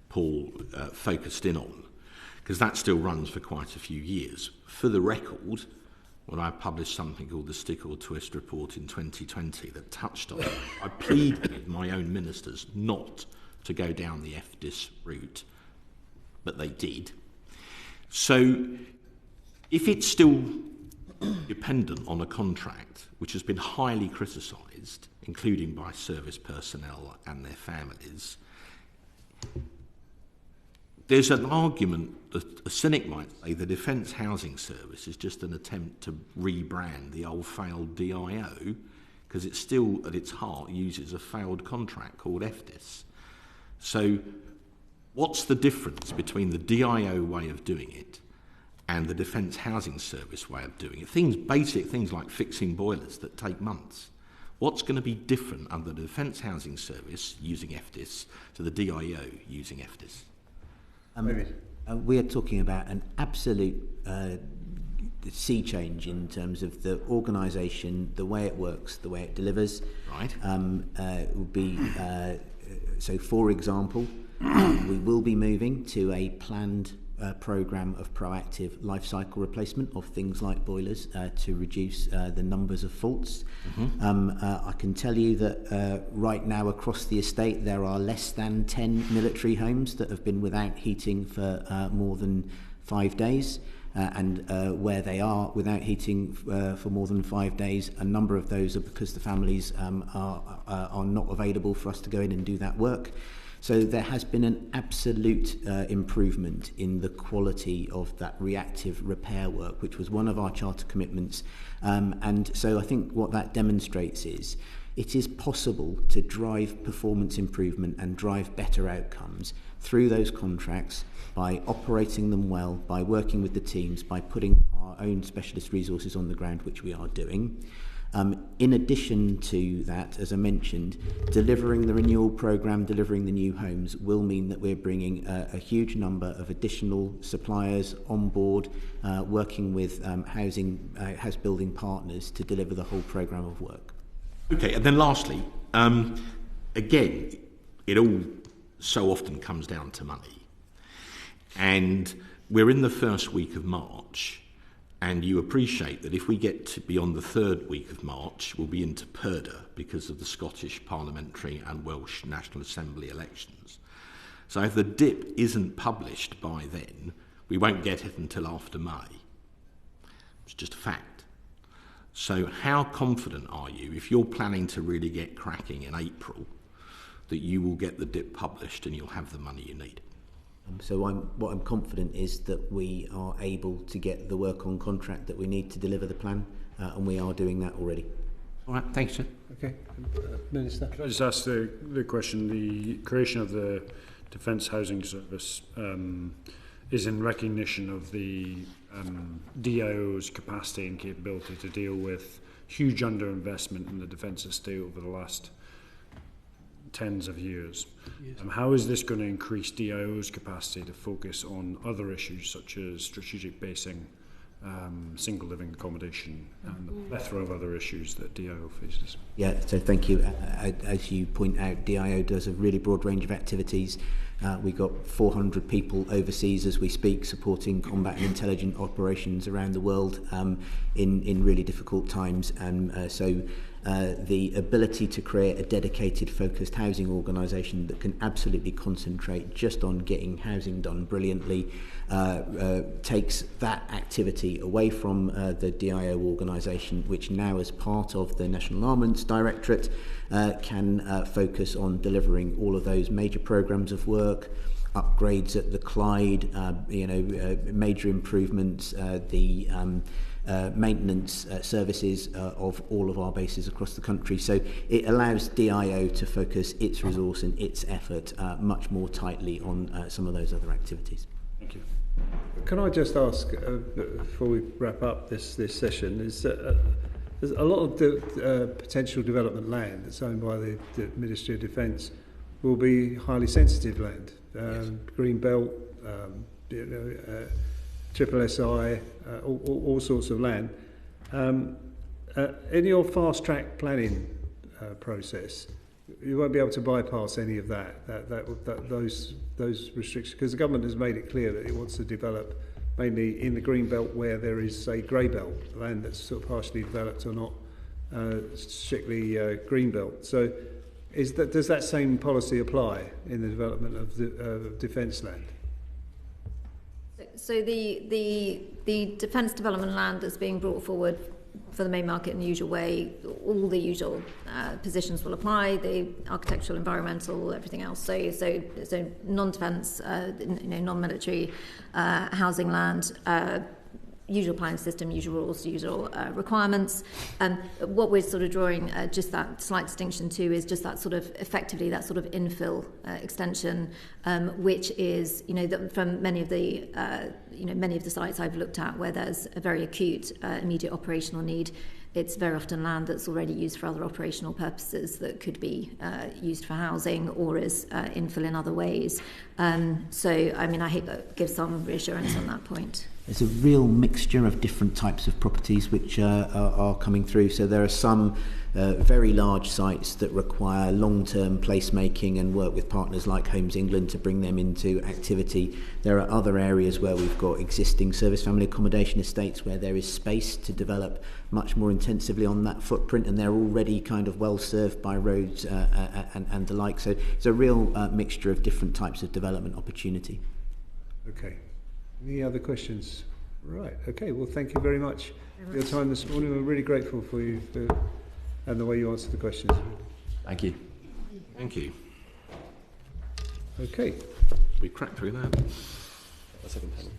Paul focused in on, because that still runs for quite a few years. For the record, when I published something called the Stick or Twist report in 2020 that touched on it, I pleaded with my own ministers not to go down the FDIS route, but they did. So if it's still dependent on a contract which has been highly criticised, including by service personnel and their families, there's an argument that a cynic might say the Defence Housing Service is just an attempt to rebrand the old failed DIO, because it still at its heart uses a failed contract called FDIS. So what's the difference between the DIO way of doing it and the Defence Housing Service way of doing it? Basic things like fixing boilers that take months. What's going to be different under the Defence Housing Service using FDIS to the DIO using FDIS? We are talking about an absolute sea change in terms of the organisation, the way it works, the way it delivers. Right. It will be so, for example, we will be moving to a planned programme of proactive life cycle replacement of things like boilers to reduce the numbers of faults. I can tell you that right now across the estate there are less than 10 military homes that have been without heating for more than 5 days. And where they are without heating for more than 5 days, a number of those are because the families are not available for us to go in and do that work. So there has been an absolute improvement in the quality of that reactive repair work, which was one of our charter commitments. And so I think what that demonstrates is it is possible to drive performance improvement and drive better outcomes through those contracts by operating them well, by working with the teams, by putting our own specialist resources on the ground, which we are doing. In addition to that, as I mentioned, delivering the renewal programme, delivering the new homes will mean that we're bringing a huge number of additional suppliers on board, working with house building partners to deliver the whole programme of work. Okay, and then lastly, again, it all so often comes down to money. And we're in the first week of March, and you appreciate that if we get to beyond the third week of March, we'll be into purdah because of the Scottish Parliamentary and Welsh National Assembly elections. So if the DIP isn't published by then, we won't get it until after May. It's just a fact. So how confident are you, if you're planning to really get cracking in April, that you will get the DIP published and you'll have the money you need? So what I'm confident is that we are able to get the work on contract that we need to deliver the plan, and we are doing that already. All right, thanks, sir. Okay, Minister. Can I just ask the question? The creation of the Defence Housing Service is in recognition of the DIO's capacity and capability to deal with huge underinvestment in the defence estate over the last tens of years. Yes. How is this going to increase DIO's capacity to focus on other issues such as strategic basing, single living accommodation, and a plethora of other issues that DIO faces? Yeah, so thank you. As you point out, DIO does a really broad range of activities. We've got 400 people overseas as we speak, supporting combat and intelligent operations around the world in really difficult times. And so the ability to create a dedicated, focused housing organisation that can absolutely concentrate just on getting housing done brilliantly takes that activity away from the DIO organisation, which now, as part of the National Armaments Directorate, can focus on delivering all of those major programmes of work, upgrades at the Clyde, major improvements, the maintenance services of all of our bases across the country. So it allows DIO to focus its resource and its effort much more tightly on some of those other activities. Thank you. Can I just ask, before we wrap up this session, is there's a lot of potential development land that's owned by the Ministry of Defence will be highly sensitive land, Yes. green belt, triple SI, all sorts of land. In your fast-track planning process, you won't be able to bypass any of those restrictions, because the government has made it clear that it wants to develop mainly in the green belt where there is, say, grey belt, land that's sort of partially developed or not strictly green belt. So does that same policy apply in the development of the defence land? So the defence development land that's being brought forward for the main market in the usual way, all the usual positions will apply, the architectural, environmental, everything else. So non-defence, non-military housing land, usual planning system, usual rules, usual requirements. What we're sort of drawing just that slight distinction to is just that sort of effectively that sort of infill extension, which is from many of the sites I've looked at where there's a very acute immediate operational need. It's very often land that's already used for other operational purposes that could be used for housing or as infill in other ways. So, I hope that gives some reassurance on that point. There's a real mixture of different types of properties which are coming through. So there are some very large sites that require long-term placemaking and work with partners like Homes England to bring them into activity. There are other areas where we've got existing service family accommodation estates where there is space to develop much more intensively on that footprint, and they're already kind of well served by roads and the like. So it's a real mixture of different types of development opportunity. Okay. Any other questions? Right. Okay. Well, thank you very much for your time this morning. We're really grateful for you and the way you answered the questions. Thank you. Thank you. Okay. We cracked through that. A second panel.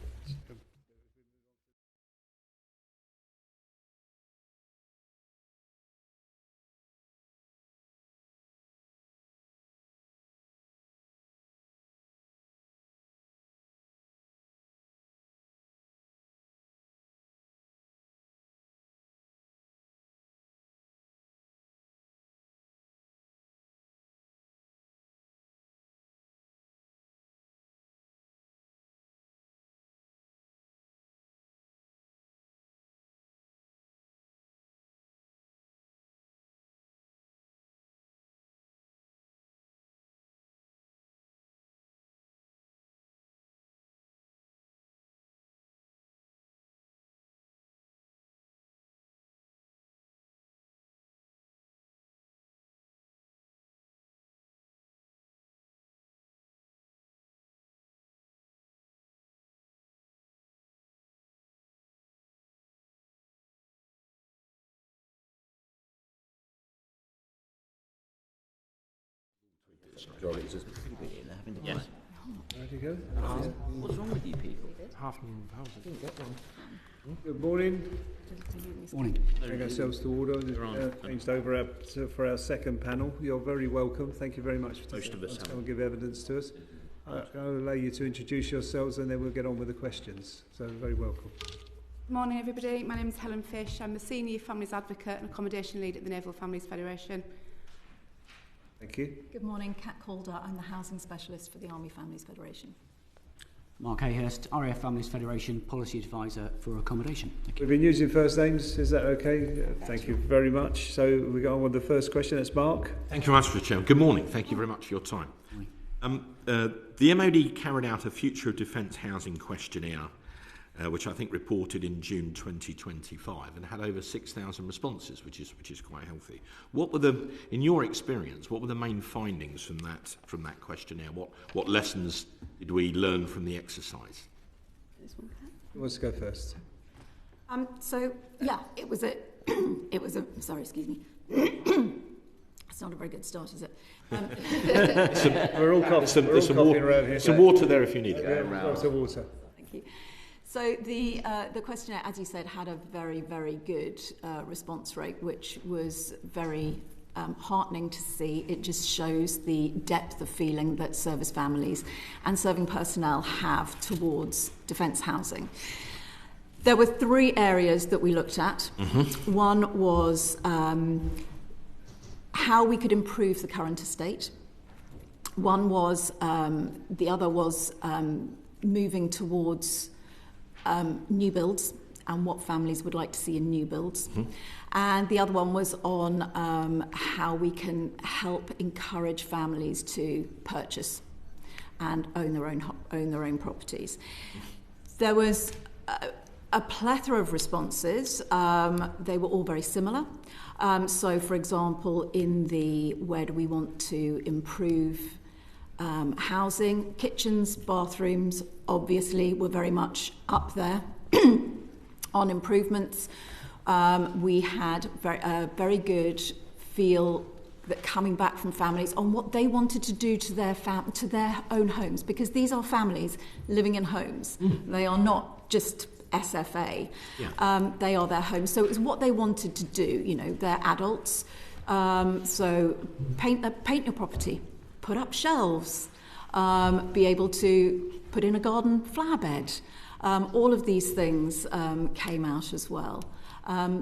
Yes. Ready to go? What's wrong with you people? Half a million pounds. I didn't get one. Good morning. Morning. Bring ourselves to order. Changed over for our second panel. You're very welcome. Thank you very much for Most of us come and give evidence to us. I'll allow you to introduce yourselves and then we'll get on with the questions. So very welcome. Good morning everybody, my name is Helen Fish. I'm the Senior Families Advocate and Accommodation Lead at the Naval Families Federation. Thank you. Good morning, Calder. I'm the Housing Specialist for the Army Families Federation. Mark Hayhurst, RAF Families Federation, Policy Advisor for Accommodation. We've been using first names, is that okay? Thank you very much. So we go on with the first question, that's Mark. Thank you very much, Mr. Chairman. Good morning. Thank you very much for your time. The MOD carried out a Future of Defence Housing questionnaire, which I think reported in June 2025, and had over 6,000 responses, which is quite healthy. What were in your experience, what were the main findings from that questionnaire? What lessons did we learn from the exercise? Who wants to go first? So yeah, it was a sorry, excuse me. It's not a very good start, is it? We're all coughing around here. Some water there if you need it. Yeah, some water. Thank you. So the questionnaire, as you said, had a very, very good response rate, which was very heartening to see. It just shows the depth of feeling that service families and serving personnel have towards defence housing. There were 3 areas that we looked at. Mm-hmm. One was how we could improve the current estate. One was, the other was moving towards new builds and what families would like to see in new builds. Mm-hmm. And the other one was on how we can help encourage families to purchase and own their own properties. There was a plethora of responses. They were all very similar. So, for example, in the where do we want to improve housing, kitchens, bathrooms, obviously, were very much up there on improvements. We had a very good feel that coming back from families on what they wanted to do to their own homes, because these are families living in homes. They are not just SFA. Yeah. They are their homes. So it was what they wanted to do. You know, they're adults. So paint your property, put up shelves, be able to put in a garden flower bed. All of these things came out as well.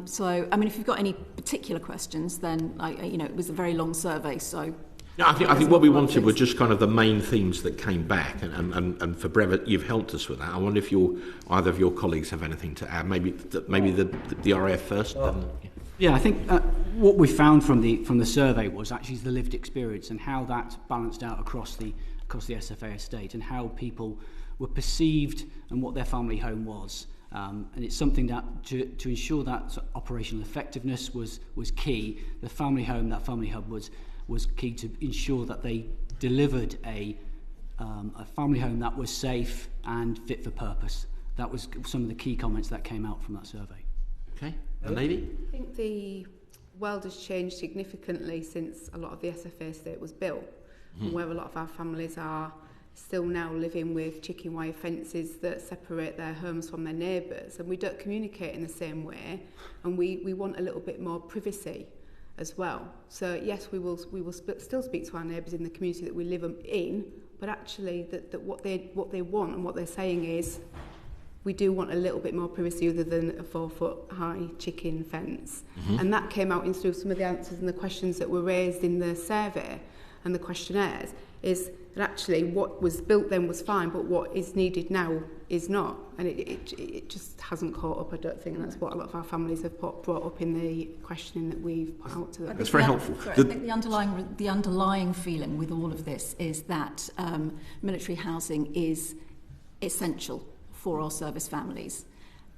So, I mean, if you've got any particular questions, then, it was a very long survey, so... No, I think what we wanted were just kind of the main themes that came back, and for Brewer, you've helped us with that. I wonder if either of your colleagues have anything to add. Maybe the RAF first. Yeah, I think what we found from the survey was actually the lived experience and how that balanced out across the SFA estate, and how people were perceived and what their family home was. And it's something that to ensure that operational effectiveness was key. The family home, that family hub was key to ensure that they delivered a family home that was safe and fit for purpose. That was some of the key comments that came out from that survey. Okay, and Natalie? I think the world has changed significantly since a lot of the SFA estate was built, and where a lot of our families are still now living with chicken wire fences that separate their homes from their neighbours, and we don't communicate in the same way, and we want a little bit more privacy as well. So yes, we will still speak to our neighbours in the community that we live in, but actually that what they want and what they're saying is, we do want a little bit more privacy other than a 4-foot high chicken fence. Mm-hmm. And that came out in some of the answers and the questions that were raised in the survey and the questionnaires, is that actually what was built then was fine, but what is needed now is not. And it just hasn't caught up, I don't think, and that's what a lot of our families have brought up in the questioning that we've put out to them. That's very helpful. I think the underlying feeling with all of this is that military housing is essential for our service families,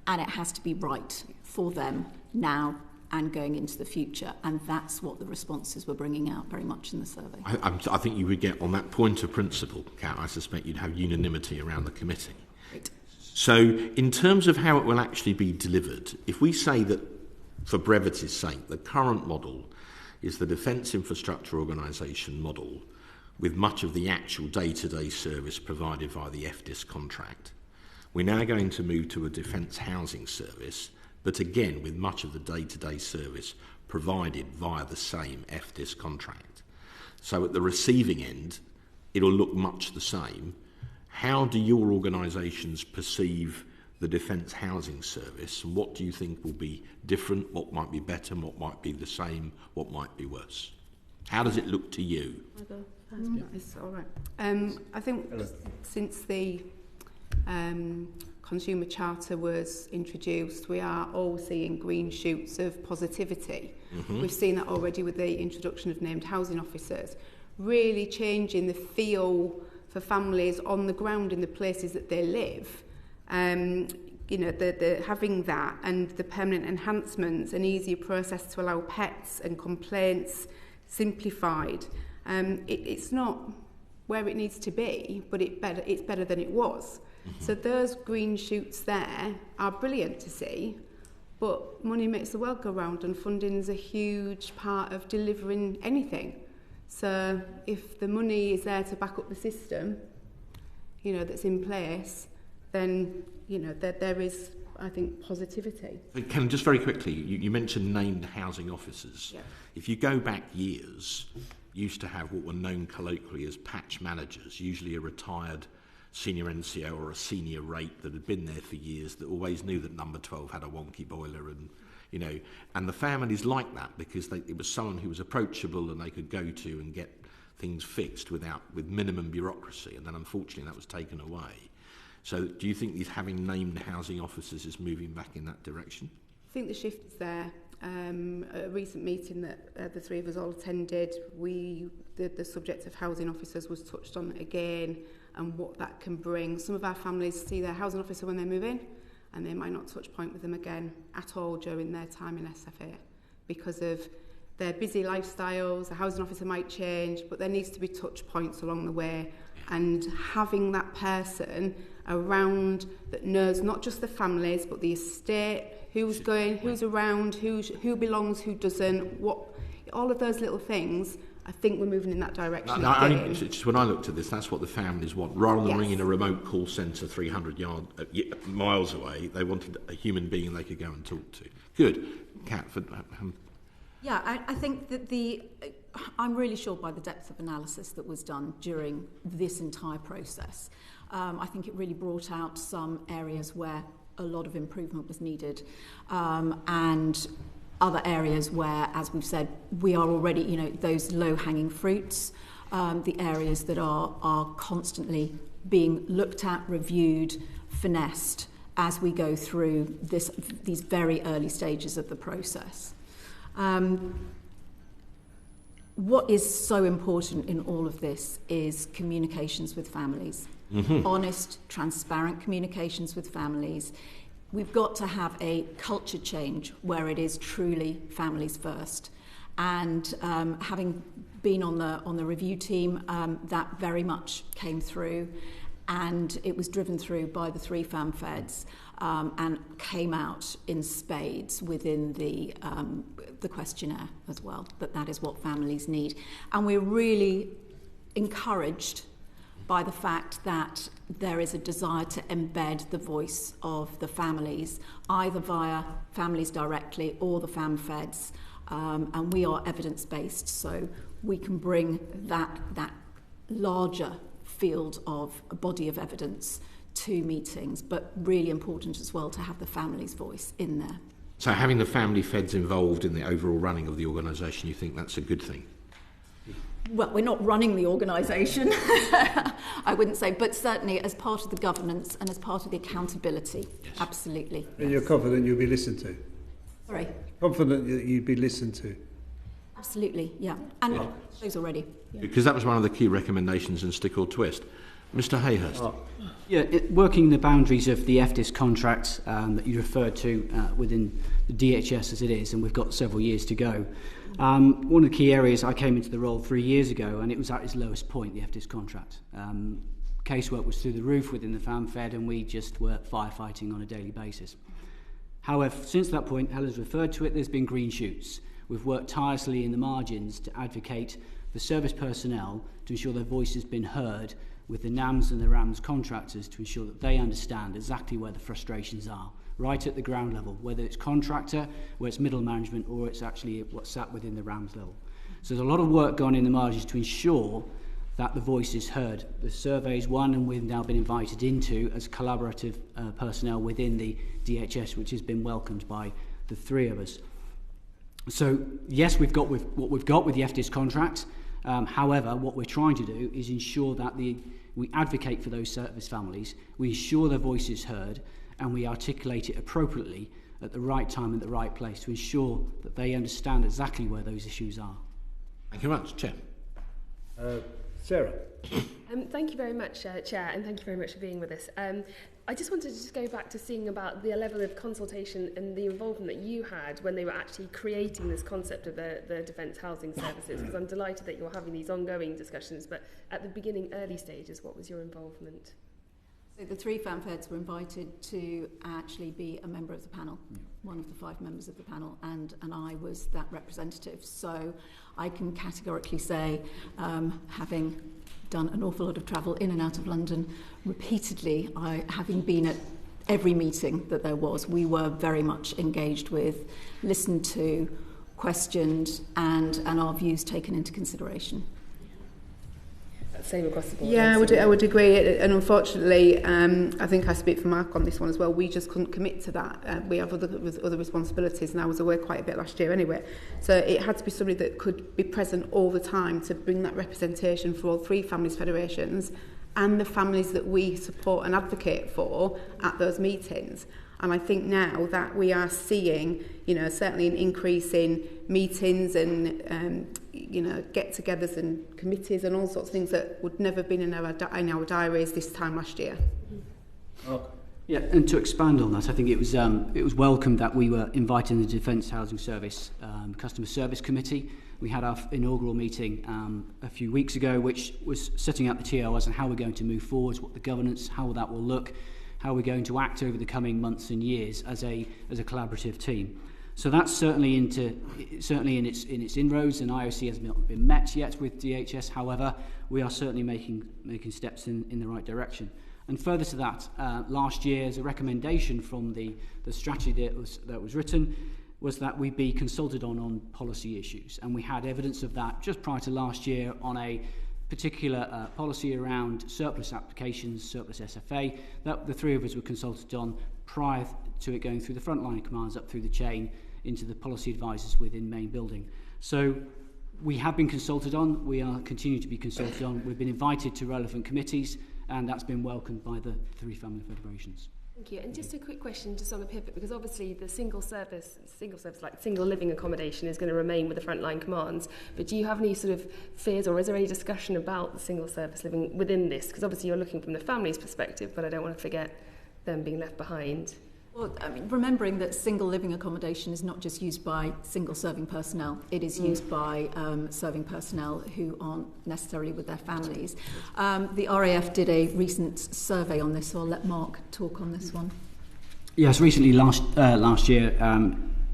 and it has to be right for them now and going into the future, and that's what the responses were bringing out very much in the survey. I think you would get on that point of principle, Kat, I suspect you'd have unanimity around the committee. Right. So in terms of how it will actually be delivered, if we say that, for brevity's sake, the current model is the Defence Infrastructure Organisation model, with much of the actual day-to-day service provided via the FDIS contract, we're now going to move to a defence housing service, but again with much of the day-to-day service provided via the same FDIS contract. So at the receiving end, it'll look much the same. How do your organisations perceive the Defence Housing Service, and what do you think will be different, what might be better, what might be the same, what might be worse? How does it look to you? It's all right. I think since the Consumer Charter was introduced, we are all seeing green shoots of positivity. Mm-hmm. We've seen that already with the introduction of named housing officers. really changing the feel for families on the ground in the places that they live. You know, the having that and the permanent enhancements, an easier process to allow pets and complaints simplified. It's not where it needs to be, but it's better than it was. Mm-hmm. So those green shoots there are brilliant to see, but money makes the world go round, and funding is a huge part of delivering anything. So if the money is there to back up the system, you know, that's in place, then, you know, there is, I think, positivity. Ken, just very quickly, you mentioned named housing officers. Yeah. If you go back years, used to have what were known colloquially as patch managers, usually a retired senior NCO or a senior rate that had been there for years, that always knew that number 12 had a wonky boiler, and you know, and the families liked that because it was someone who was approachable and they could go to and get things fixed with minimum bureaucracy. And then unfortunately that was taken away. So do you think having named housing officers is moving back in that direction? I think the shift is there. At a recent meeting that the three of us all attended, the subject of housing officers was touched on again, and what that can bring. Some of our families see their housing officer when they move in, and they might not touch point with them again at all during their time in SFA because of their busy lifestyles. The housing officer might change, but there needs to be touch points along the way, and having that person around that knows not just the families but the estate, who's going, who's around, who belongs, who doesn't, what, all of those little things. I think we're moving in that direction. Just when I looked at this, that's what the families want. Rather than ringing a remote call centre 300 miles away, they wanted a human being they could go and talk to. Good. Kat, Yeah, I think that I'm really shocked by the depth of analysis that was done during this entire process. I think it really brought out some areas where a lot of improvement was needed, and other areas where, as we've said, we are already, you know, those low-hanging fruits, the areas that are constantly being looked at, reviewed, finessed as we go through these very early stages of the process. What is so important in all of this is communications with families. Mm-hmm. Honest, transparent communications with families. We've got to have a culture change where it is truly families first. And having been on the review team, that very much came through, and it was driven through by the three FAMFEDs, and came out in spades within the questionnaire as well, that is what families need. And we're really encouraged by the fact that there is a desire to embed the voice of the families, either via families directly or the FAMFEDs, and we are evidence-based, so we can bring that larger field of a body of evidence to meetings, but really important as well to have the family's voice in there. So having the family feds involved in the overall running of the organisation, you think that's a good thing? Well, we're not running the organisation, I wouldn't say, but certainly as part of the governance and as part of the accountability, yes. Absolutely. And you're confident you'll be listened to? Sorry? Confident that you'd be listened to? Absolutely, yeah. And those already. Yeah. Because that was one of the key recommendations in Stick or Twist. Mr Hayhurst. Yeah, working the boundaries of the FDIS contract that you referred to within the DHS as it is, and we've got several years to go. One of the key areas, I came into the role 3 years ago, and it was at its lowest point, the FDIS contract. Casework was through the roof within the FAMFED, and we just were firefighting on a daily basis. However, since that point, Helen's referred to it, there's been green shoots. We've worked tirelessly in the margins to advocate for service personnel to ensure their voice has been heard with the NAMS and the RAMS contractors to ensure that they understand exactly where the frustrations are, right at the ground level, whether it's contractor, where it's middle management, or it's actually what's sat within the RAMS level. So there's a lot of work gone in the margins to ensure that the voice is heard. The survey's one, and we've now been invited into as collaborative personnel within the DHS, which has been welcomed by the three of us. So yes, we've got what we've got with the FDIS contract. However, what we're trying to do is ensure that we advocate for those service families, we ensure their voice is heard, and we articulate it appropriately at the right time and the right place to ensure that they understand exactly where those issues are. Thank you very much, Chair. Sarah. Thank you very much, Chair, and thank you very much for being with us. I just wanted to just go back to seeing about the level of consultation and the involvement that you had when they were actually creating this concept of the Defence Housing Services, because I'm delighted that you're having these ongoing discussions, but at the beginning, early stages, what was your involvement? So the 3 fanfares were invited to actually be a member of the panel, one of the 5 members of the panel, and I was that representative. So I can categorically say, having done an awful lot of travel in and out of London repeatedly, having been at every meeting that there was, we were very much engaged with, listened to, questioned, and our views taken into consideration. Same across the board. Yeah, I would agree. And unfortunately, I think I speak for Mark on this one as well. We just couldn't commit to that. We have other responsibilities, and I was away quite a bit last year anyway. So it had to be somebody that could be present all the time to bring that representation for all 3 families federations and the families that we support and advocate for at those meetings. And I think now that we are seeing, certainly an increase in meetings and, get-togethers and committees and all sorts of things that would never have been in our diaries this time last year. Yeah, and to expand on that, I think it was welcome that we were inviting the Defence Housing Service Customer Service Committee. We had our inaugural meeting a few weeks ago, which was setting out the TORs and how we're going to move forwards, what the governance, how that will look, how we're going to act over the coming months and years as a collaborative team. So that's certainly in its inroads, and IOC has not been met yet with DHS. However, we are certainly making steps in the right direction. And further to that, last year, as a recommendation from the strategy that was written, was that we be consulted on policy issues, and we had evidence of that just prior to last year on a particular policy around surplus applications, surplus SFA, that the 3 of us were consulted on prior to it going through the frontline commands up through the chain into the policy advisors within main building. So we have been consulted on, we are continuing to be consulted on, we've been invited to relevant committees, and that's been welcomed by the 3 family federations. Thank you. And just a quick question, just on a pivot, because obviously the single service, like single living accommodation, is going to remain with the frontline commands. But do you have any sort of fears, or is there any discussion about the single service living within this? Because obviously you're looking from the family's perspective, but I don't want to forget them being left behind. Well, I mean, remembering that single living accommodation is not just used by single serving personnel, it is used by serving personnel who aren't necessarily with their families. The RAF did a recent survey on this, so I'll let Mark talk on this one. Yes, recently last year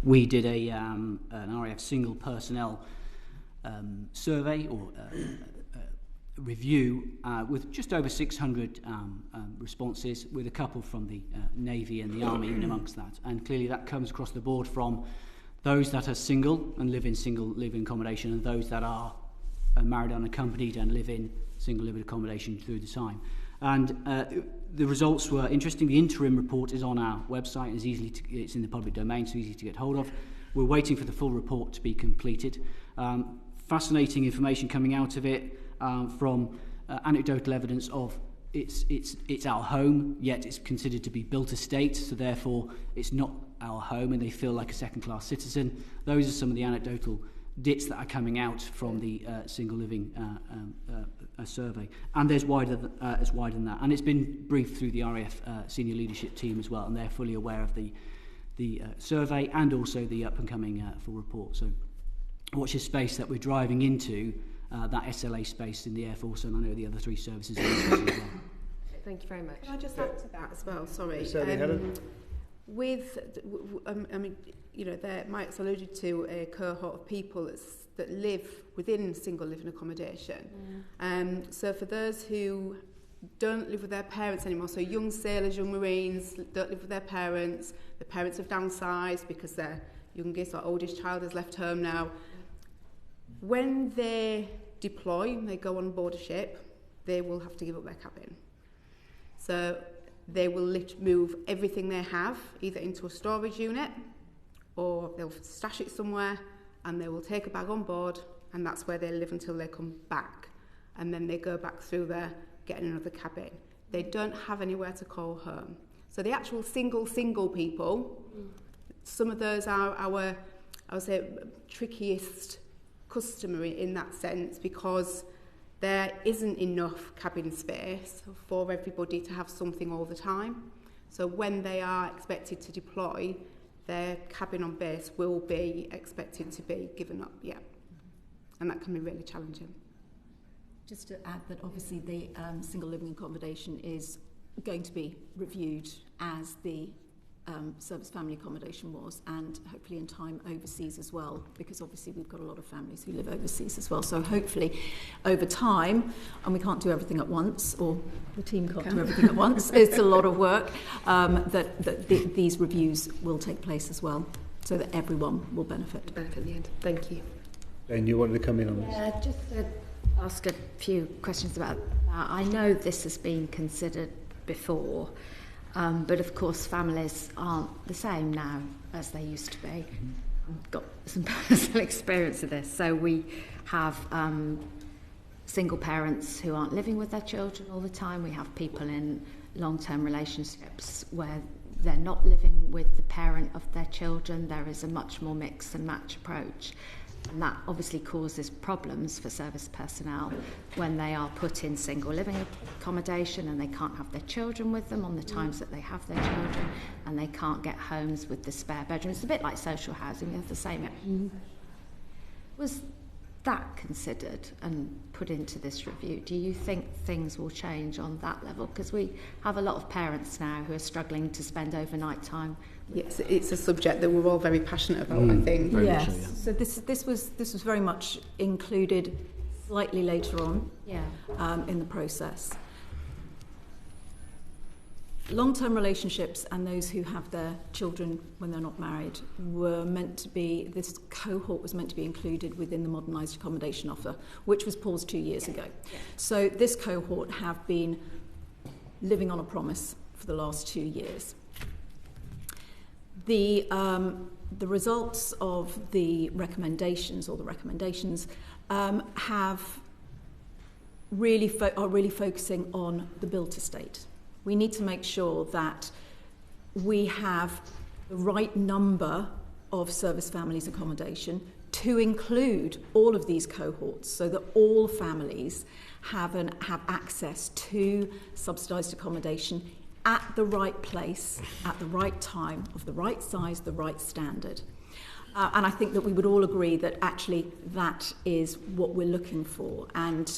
we did an RAF single personnel survey or review with just over 600 responses, with a couple from the Navy and the Army in amongst that. And clearly that comes across the board from those that are single and live in single living accommodation, and those that are married and unaccompanied and live in single living accommodation through the time. And the results were interesting. The interim report is on our website, it's in the public domain, so easy to get hold of. We're waiting for the full report to be completed. Fascinating information coming out of it. From anecdotal evidence of it's our home, yet it's considered to be built estate, so therefore it's not our home, and they feel like a second-class citizen. Those are some of the anecdotal bits that are coming out from the single living survey, and there's wider than that, and it's been briefed through the RAF senior leadership team as well, and they're fully aware of the survey and also the up and coming full report. So watch this space that we're driving into. That SLA space in the Air Force, and I know the other 3 services are interested as well. Thank you very much. Can I just add to that as well? Sorry. Helen? Mike's alluded to a cohort of people that live within single living accommodation. So for those who don't live with their parents anymore, so young sailors, young marines don't live with their parents, the parents have downsized because their youngest or oldest child has left home now. When they deploy, they go on board a ship, they will have to give up their cabin. So they will move everything they have either into a storage unit, or they'll stash it somewhere and they will take a bag on board, and that's where they live until they come back. And then they go back through there, getting another cabin. They don't have anywhere to call home. So the actual single people, some of those are our, I would say, trickiest customer in that sense, because there isn't enough cabin space for everybody to have something all the time. So when they are expected to deploy, their cabin on base will be expected to be given up, yeah. And that can be really challenging. Just to add that obviously the single living accommodation is going to be reviewed as the service family accommodation was, and hopefully in time overseas as well, because obviously we've got a lot of families who live overseas as well. So hopefully over time, and we can't do everything at once, or the team can't do everything at once, it's a lot of work, these reviews will take place as well, so that everyone will benefit. Benefit in the end. Thank you. Ben, you wanted to come in on this? Yeah, just to ask a few questions about that. I know this has been considered before, but of course families aren't the same now as they used to be. I've got some personal experience of this. So we have single parents who aren't living with their children all the time. We have people in long-term relationships where they're not living with the parent of their children. There is a much more mix and match approach. And that obviously causes problems for service personnel when they are put in single living accommodation and they can't have their children with them on the times that they have their children, and they can't get homes with the spare bedroom. It's a bit like social housing, it's the same. Was that considered and put into this review? Do you think things will change on that level? Because we have a lot of parents now who are struggling to spend overnight time. Yes, it's a subject that we're all very passionate about, I think. Yes, so this was very much included slightly later on in the process. Long-term relationships and those who have their children when they're not married were meant to be, this cohort was meant to be included within the modernised accommodation offer, which was paused 2 years ago. So this cohort have been living on a promise for the last 2 years. The results of the recommendations, have really are really focusing on the built estate. We need to make sure that we have the right number of service families accommodation to include all of these cohorts, so that all families have access to subsidised accommodation at the right place, at the right time, of the right size, the right standard. And I think that we would all agree that actually that is what we're looking for. And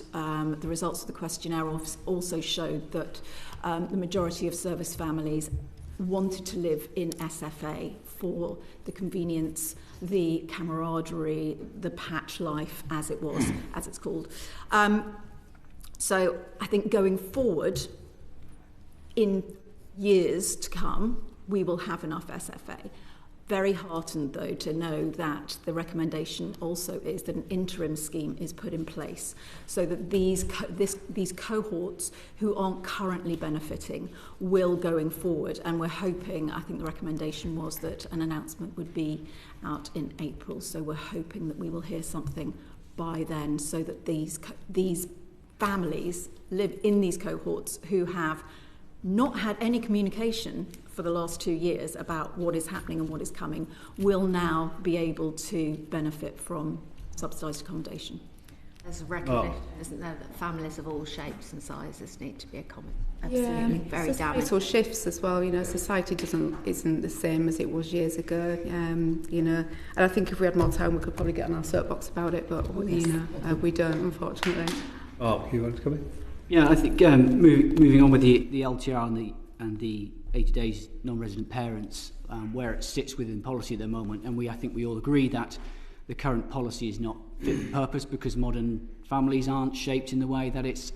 the results of the questionnaire also showed that the majority of service families wanted to live in SFA for the convenience, the camaraderie, the patch life, as it was, as it's called. So I think going forward, in years to come, we will have enough SFA. Very heartened, though, to know that the recommendation also is that an interim scheme is put in place so that these cohorts who aren't currently benefiting will going forward. And we're hoping, I think the recommendation was that an announcement would be out in April. So we're hoping that we will hear something by then so that these families live in these cohorts who have not had any communication for the last 2 years about what is happening and what is coming, will now be able to benefit from subsidised accommodation. There's recognition, isn't there, that families of all shapes and sizes need to be accommodated. Absolutely, very damaging. Societal shifts as well. You know, society isn't the same as it was years ago. You know, and I think if we had more time, we could probably get on our soapbox about it, but you know, we don't, unfortunately. You want to come in? Yeah, I think moving on with the LTR and the 80 days non-resident parents, where it sits within policy at the moment, and I think we all agree that the current policy is not fit for purpose because modern families aren't shaped in the way that it's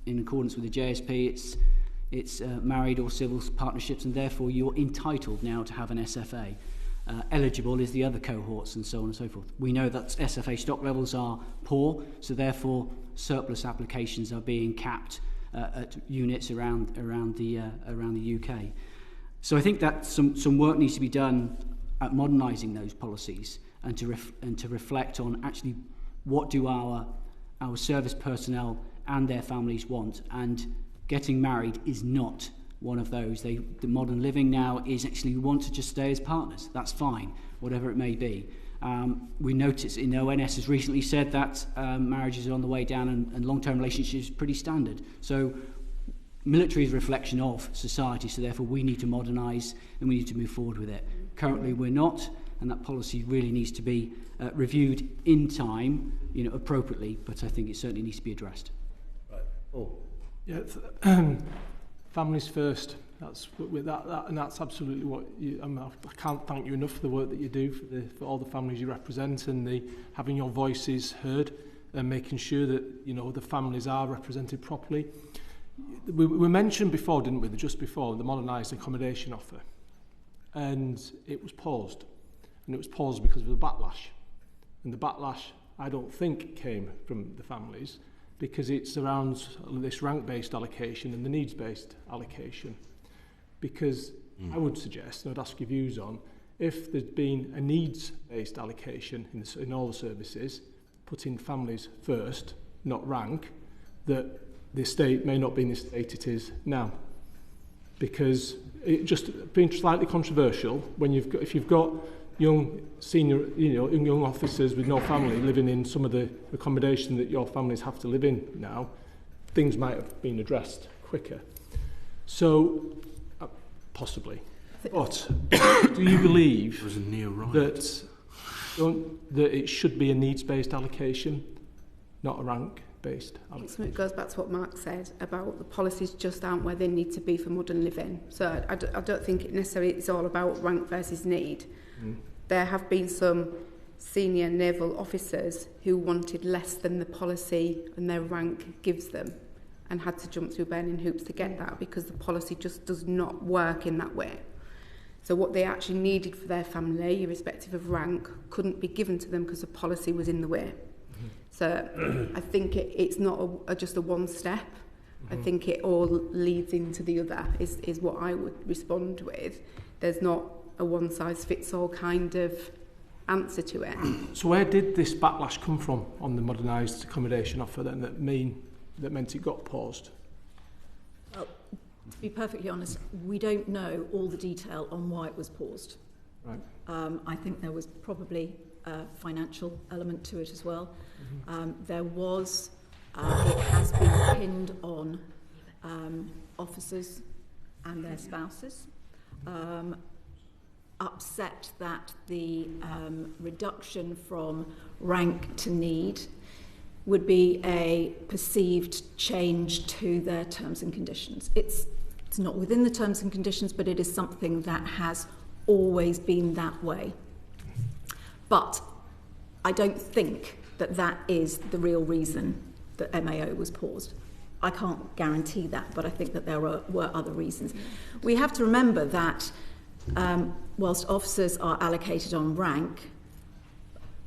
in accordance with the JSP. It's married or civil partnerships, and therefore you're entitled now to have an SFA. Eligible is the other cohorts, and so on and so forth. We know that SFA stock levels are poor, so therefore surplus applications are being capped at units around the UK. So I think that some work needs to be done at modernising those policies and to reflect on actually what do our service personnel and their families want. And getting married is not one of those. The modern living now is actually we want to just stay as partners. That's fine, whatever it may be. We notice, ONS has recently said that marriages are on the way down and long-term relationships are pretty standard. So military is a reflection of society, so therefore we need to modernise and we need to move forward with it. Currently we're not, and that policy really needs to be reviewed in time, appropriately, but I think it certainly needs to be addressed. Right. Oh. Yeah, families first. That's with that, and that's absolutely what you. I can't thank you enough for the work that you do for all the families you represent, and having your voices heard and making sure that the families are represented properly. We mentioned before, didn't we? Just before, the modernised accommodation offer, and it was paused, and it was paused because of the backlash, and the backlash I don't think came from the families because it's around this rank-based allocation and the needs-based allocation. Because I would suggest, and I'd ask your views on, if there's been a needs-based allocation in all the services, putting families first, not rank, that the estate may not be in the state it is now. Because it just being slightly controversial, if you've got young senior, young officers with no family living in some of the accommodation that your families have to live in now, things might have been addressed quicker. So, possibly. But do you believe that it should be a needs-based allocation, not a rank-based allocation? It goes back to what Mark said about the policies just aren't where they need to be for modern living. So I don't think it necessarily is all about rank versus need. There have been some senior naval officers who wanted less than the policy and their rank gives them, and had to jump through burning hoops to get that because the policy just does not work in that way. So what they actually needed for their family, irrespective of rank, couldn't be given to them because the policy was in the way. So I think it's not just a one step. I think it all leads into the other, is what I would respond with. There's not a one-size-fits-all kind of answer to it. So where did this backlash come from on the modernised accommodation offer then that meant it got paused? Well, to be perfectly honest, we don't know all the detail on why it was paused. Right. I think there was probably a financial element to it as well. There was, it has been pinned on officers and their spouses. Upset that the reduction from rank to need would be a perceived change to their terms and conditions. It's not within the terms and conditions, but it is something that has always been that way. But I don't think that is the real reason that MAO was paused. I can't guarantee that, but I think that there were other reasons. We have to remember that whilst officers are allocated on rank,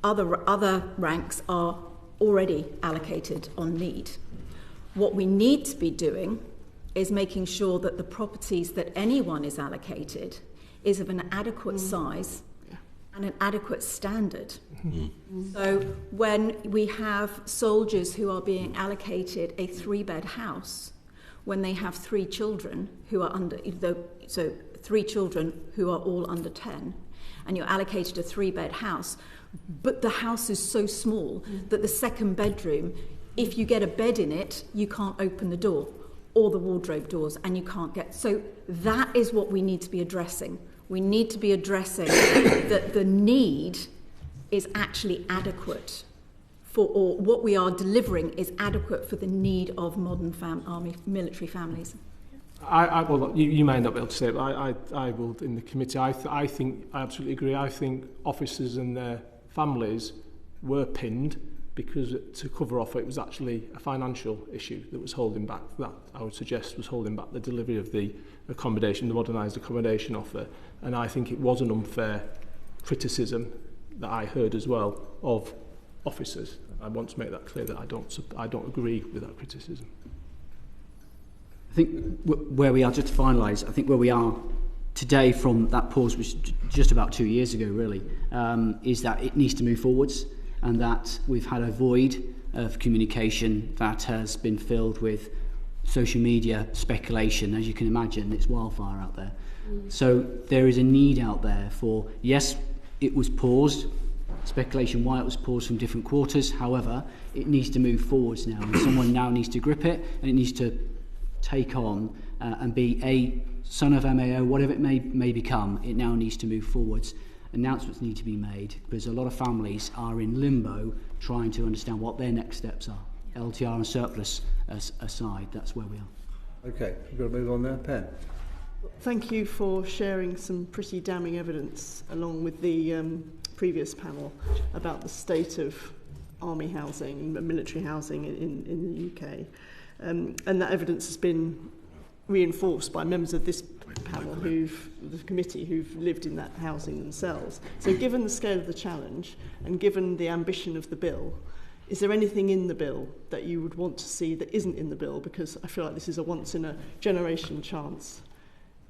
other ranks are already allocated on need. What we need to be doing is making sure that the properties that anyone is allocated is of an adequate size and an adequate standard. So when we have soldiers who are being allocated a 3-bed house, when they have 3 children who are so 3 children who are all under 10, and you're allocated a 3-bed house, but the house is so small that the second bedroom, if you get a bed in it, you can't open the door or the wardrobe doors, and you can't get... So that is what we need to be addressing. We need to be addressing that the need is actually adequate or what we are delivering is adequate for the need of modern army military families. Well, you may not be able to say it, but I will in the committee. I think I absolutely agree. I think officers and their families were pinned because to cover off it was actually a financial issue that was holding back. That I would suggest was holding back the delivery of the accommodation, the modernised accommodation offer. And I think it was an unfair criticism that I heard as well of officers. I want to make that clear that I don't agree with that criticism. I think where we are, just to finalise, I think where we are today from that pause, which was just about 2 years ago really, is that it needs to move forwards, and that we've had a void of communication that has been filled with social media speculation. As you can imagine, it's wildfire out there. So there is a need out there for, yes, it was paused speculation why it was paused from different quarters. However, it needs to move forwards now, and someone now needs to grip it, and it needs to take on and be a son of MAO, whatever it may become. It now needs to move forwards. Announcements need to be made, because a lot of families are in limbo trying to understand what their next steps are. LTR and surplus aside, that's where we are. Okay, we've got to move on now. Pen. Thank you for sharing some pretty damning evidence along with the previous panel about the state of army housing and military housing in the UK. And that evidence has been reinforced by members of this panel the committee who've lived in that housing themselves. So given the scale of the challenge and given the ambition of the bill, is there anything in the bill that you would want to see that isn't in the bill? Because I feel like this is a once-in-a-generation chance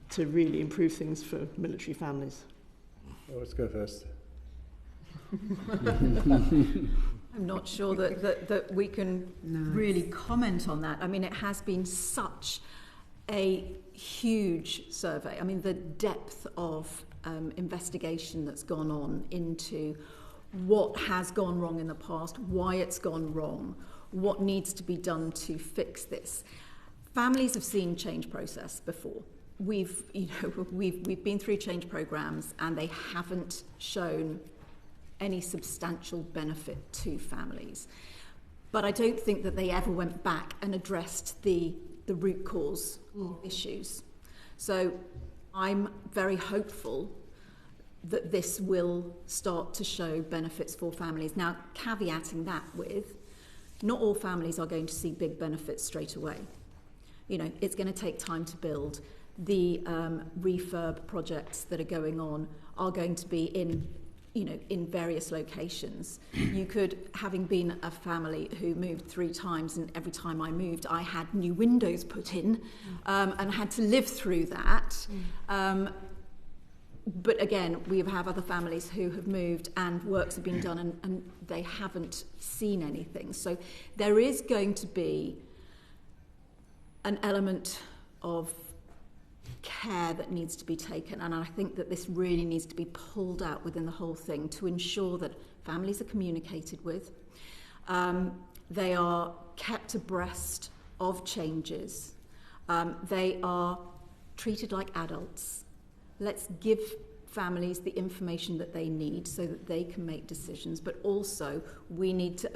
to really improve things for military families. Well, let's go first. I'm not sure that we can really comment on that. I mean, it has been such a huge survey. I mean, the depth of investigation that's gone on into what has gone wrong in the past, why it's gone wrong, what needs to be done to fix this. Families have seen change process before. We've been through change programs and they haven't shown any substantial benefit to families. But I don't think that they ever went back and addressed the root cause issues. So I'm very hopeful that this will start to show benefits for families. Now, caveating that with, not all families are going to see big benefits straight away. You know, it's going to take time to build. The refurb projects that are going on are going to be in various locations. You could, having been a family who moved 3 times, and every time I moved, I had new windows put in and had to live through that. But again, we have other families who have moved and works have been done and they haven't seen anything. So there is going to be an element of care that needs to be taken, and I think that this really needs to be pulled out within the whole thing to ensure that families are communicated with, they are kept abreast of changes, they are treated like adults. Let's give families the information that they need so that they can make decisions, but also we need to,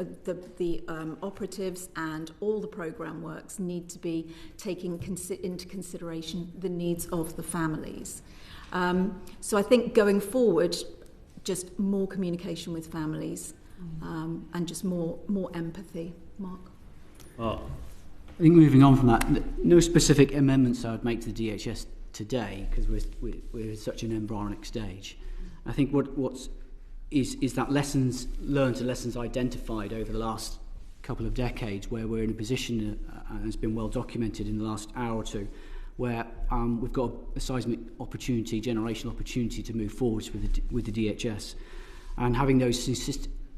the operatives and all the programme works need to be taking into consideration the needs of the families. So I think going forward, just more communication with families and just more empathy. Mark? I think moving on from that, no specific amendments I would make to the DHS today, because we're at such an embryonic stage. I think what's that lessons learned and lessons identified over the last couple of decades, where we're in a position, and it's been well documented in the last hour or two, where we've got a seismic opportunity, generational opportunity to move forwards with the DHS, and having those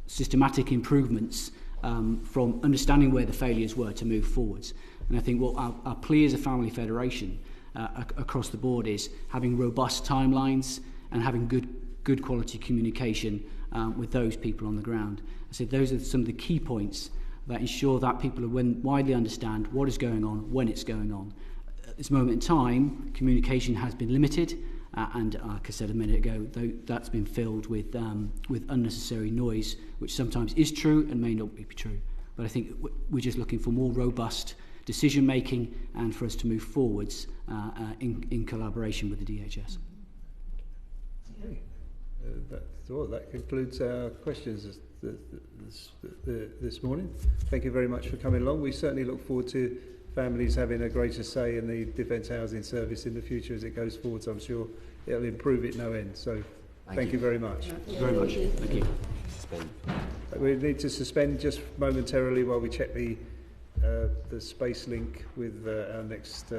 systematic improvements from understanding where the failures were to move forwards. And I think what our plea as a family federation across the board is having robust timelines and having good quality communication with those people on the ground. I said those are some of the key points that ensure that people widely understand what is going on, when it's going on. At this moment in time, communication has been limited, and like I said a minute ago, that's been filled with unnecessary noise, which sometimes is true and may not be true. But I think we're just looking for more robust decision making and for us to move forwards in collaboration with the DHS. Okay. That concludes our questions this morning. Thank you very much for coming along. We certainly look forward to families having a greater say in the Defence Housing Service in the future as it goes forwards. I'm sure it'll improve it no end. So thank you very much. Thank you very much. Thank you. We need to suspend just momentarily while we check the space link with our next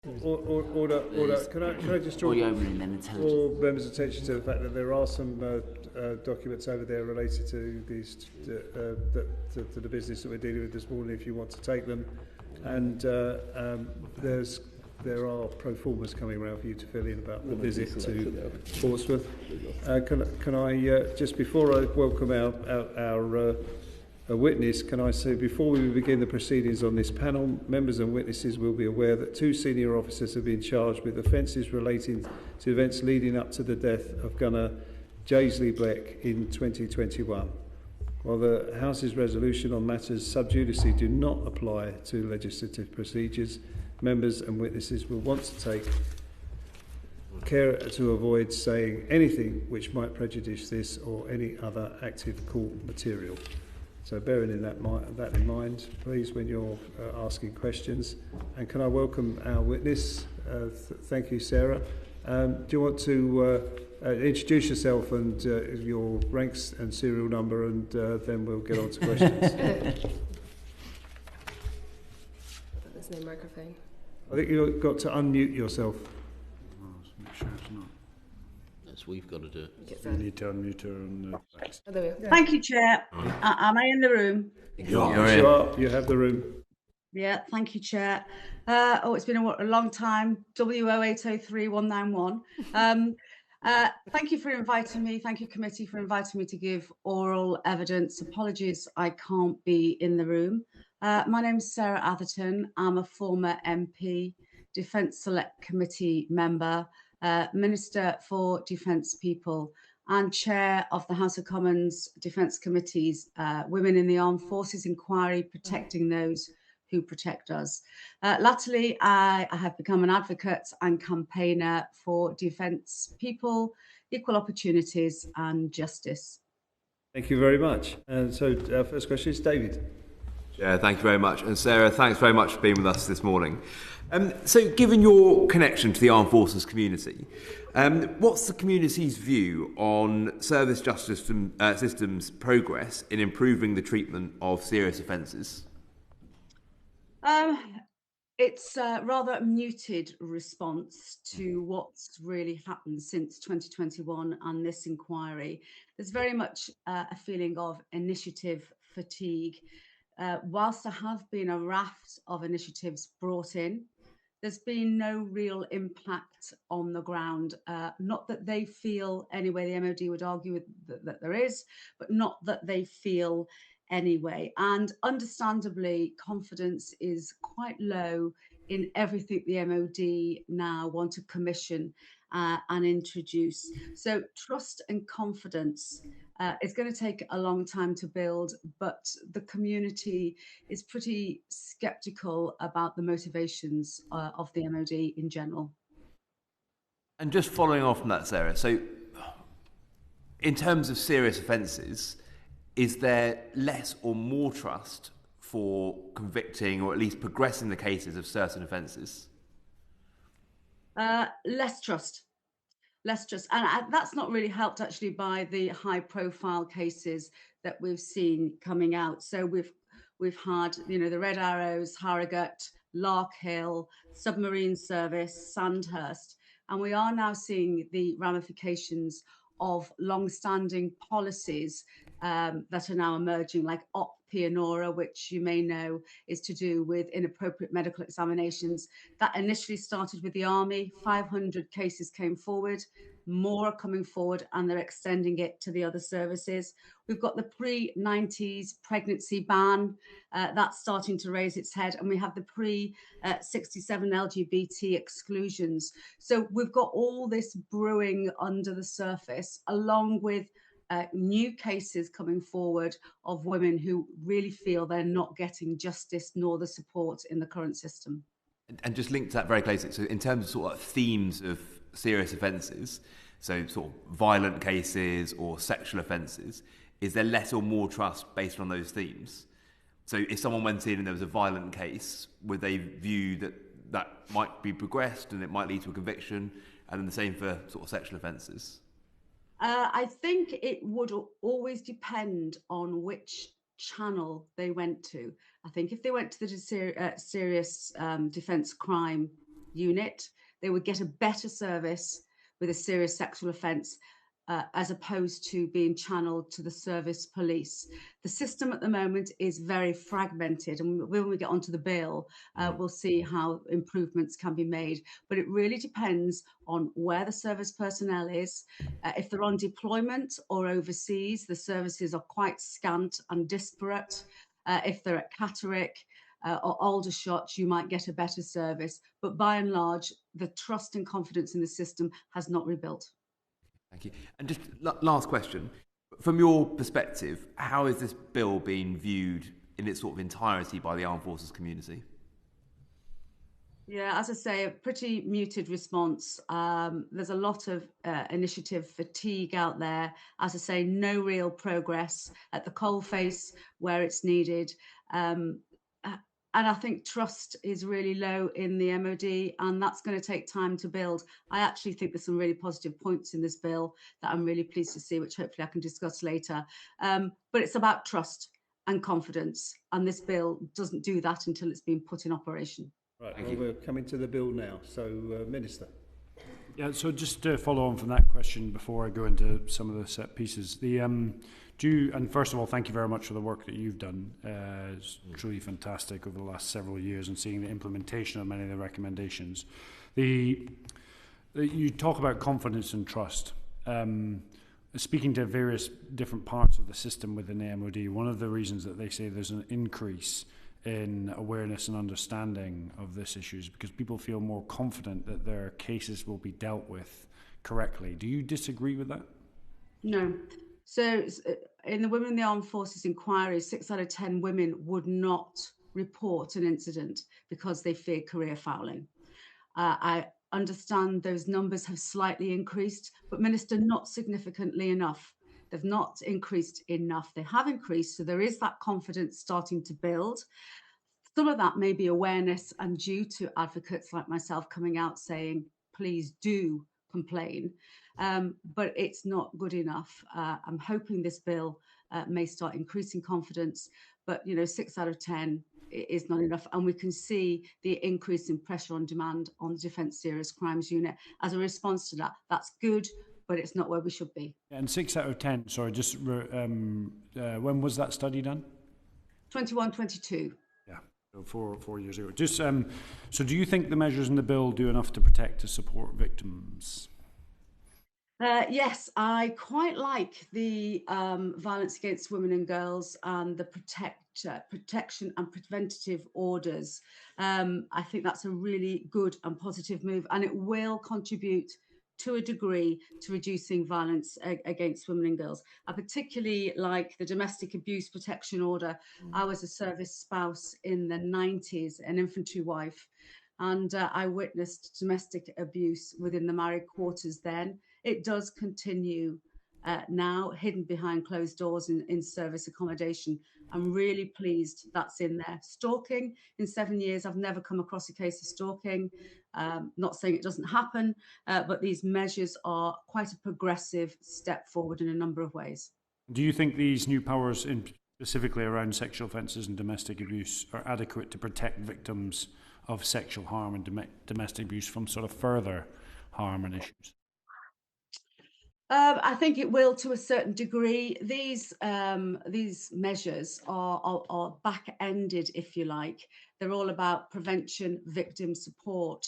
Order. Can I just draw all members' attention to the fact that there are some documents over there related to these to the business that we're dealing with this morning, if you want to take them, and there are pro formas coming around for you to fill in about the visit to Portsmouth. Can I just before I welcome our witness, can I say, before we begin the proceedings on this panel, members and witnesses will be aware that 2 senior officers have been charged with offences relating to events leading up to the death of Gunner Jaisley Black in 2021. While the House's resolution on matters sub judice do not apply to legislative procedures, members and witnesses will want to take care to avoid saying anything which might prejudice this or any other active court material. So bearing in that in mind, please, when you're asking questions. And can I welcome our witness? Thank you, Sarah. Do you want to introduce yourself and your ranks and serial number, and then we'll get on to questions. There's no microphone. I think you've got to unmute yourself. Make sure it's not. Yes, we've got to do it. You need to unmute her on the text. Oh, there we are. Thank you, Chair. Am I in the room? You are. You have the room. Yeah, thank you, Chair. It's been a long time. W0803-191. Thank you for inviting me. Thank you, committee, for inviting me to give oral evidence. Apologies, I can't be in the room. My name's Sarah Atherton. I'm a former MP, Defence Select Committee member, Minister for Defence People, and Chair of the House of Commons Defence Committee's Women in the Armed Forces Inquiry, Protecting Those Who Protect Us. Latterly, I have become an advocate and campaigner for defence people, equal opportunities and justice. Thank you very much. And so our first question is David. Yeah, thank you very much. And Sarah, thanks very much for being with us this morning. So given your connection to the armed forces community, what's the community's view on service justice systems progress in improving the treatment of serious offences? It's a rather muted response to what's really happened since 2021 and this inquiry. There's very much a feeling of initiative fatigue. Whilst there have been a raft of initiatives brought in, there's been no real impact on the ground. Not that they feel, anyway, the MOD would argue that there is, but not that they feel anyway. And understandably, confidence is quite low in everything the MOD now want to commission and introduce. So trust and confidence is going to take a long time to build, but the community is pretty sceptical about the motivations of the MOD in general. And just following off from that, Sarah, so in terms of serious offences, is there less or more trust for convicting or at least progressing the cases of certain offences? Less trust. And that's not really helped actually by the high profile cases that we've seen coming out. So we've had, the Red Arrows, Harrogate, Larkhill, Submarine Service, Sandhurst, and we are now seeing the ramifications of long-standing policies that are now emerging, like Op Pianora, which you may know is to do with inappropriate medical examinations. That initially started with the Army. 500 cases came forward, more are coming forward, and they're extending it to the other services. We've got the pre-90s pregnancy ban, that's starting to raise its head, and we have the pre-67 LGBT exclusions. So we've got all this brewing under the surface, along with new cases coming forward of women who really feel they're not getting justice nor the support in the current system. And just linked to that very closely, so in terms of sort of themes of serious offences, so sort of violent cases or sexual offences, is there less or more trust based on those themes? So if someone went in and there was a violent case, would they view that might be progressed and it might lead to a conviction, and then the same for sort of sexual offences? I think it would always depend on which channel they went to. I think if they went to the serious defence crime unit. They would get a better service with a serious sexual offence as opposed to being channeled to the service police. The system at the moment is very fragmented, and when we get onto the bill, we'll see how improvements can be made. But it really depends on where the service personnel is. If they're on deployment or overseas, the services are quite scant and disparate. If they're at Catterick or Aldershot, you might get a better service. But by and large, the trust and confidence in the system has not rebuilt. Thank you. And just last question. From your perspective, how is this bill being viewed in its sort of entirety by the armed forces community? Yeah, as I say, a pretty muted response. There's a lot of initiative fatigue out there. As I say, no real progress at the coalface where it's needed. And I think trust is really low in the MOD, and that's going to take time to build. I actually think there's some really positive points in this bill that I'm really pleased to see, which hopefully I can discuss later. But it's about trust and confidence, and this bill doesn't do that until it's been put in operation. Right, well, we're coming to the bill now. So, Minister. Yeah, so just to follow on from that question before I go into some of the set pieces, and first of all, thank you very much for the work that you've done. It's truly fantastic over the last several years and seeing the implementation of many of the recommendations. You talk about confidence and trust. Speaking to various different parts of the system within the MOD, one of the reasons that they say there's an increase in awareness and understanding of this issue is because people feel more confident that their cases will be dealt with correctly. Do you disagree with that? No. So in the Women in the Armed Forces inquiry, 6 out of 10 women would not report an incident because they fear career fouling. I understand those numbers have slightly increased, but Minister, not significantly enough. They've not increased enough. They have increased, so there is that confidence starting to build. Some of that may be awareness and due to advocates like myself coming out saying, please do complain. But it's not good enough. I'm hoping this bill may start increasing confidence, but 6 out of 10 is not enough. And we can see the increase in pressure on demand on the Defence Serious Crimes Unit as a response to that. That's good, but it's not where we should be. And 6 out of 10, sorry, just when was that study done? 21-22. Yeah, so 4 years ago. Just so do you think the measures in the bill do enough to protect and support victims? Yes, I quite like the violence against women and girls and the protection and preventative orders. I think that's a really good and positive move, and it will contribute to a degree to reducing violence against women and girls. I particularly like the domestic abuse protection order. I was a service spouse in the 90s, an infantry wife, and I witnessed domestic abuse within the married quarters then. It does continue now, hidden behind closed doors in service accommodation. I'm really pleased that's in there. Stalking, in 7 years, I've never come across a case of stalking. Not saying it doesn't happen, but these measures are quite a progressive step forward in a number of ways. Do you think these new powers, specifically around sexual offences and domestic abuse, are adequate to protect victims of sexual harm and domestic abuse from sort of further harm and issues? I think it will to a certain degree. These measures are back-ended, if you like. They're all about prevention, victim support.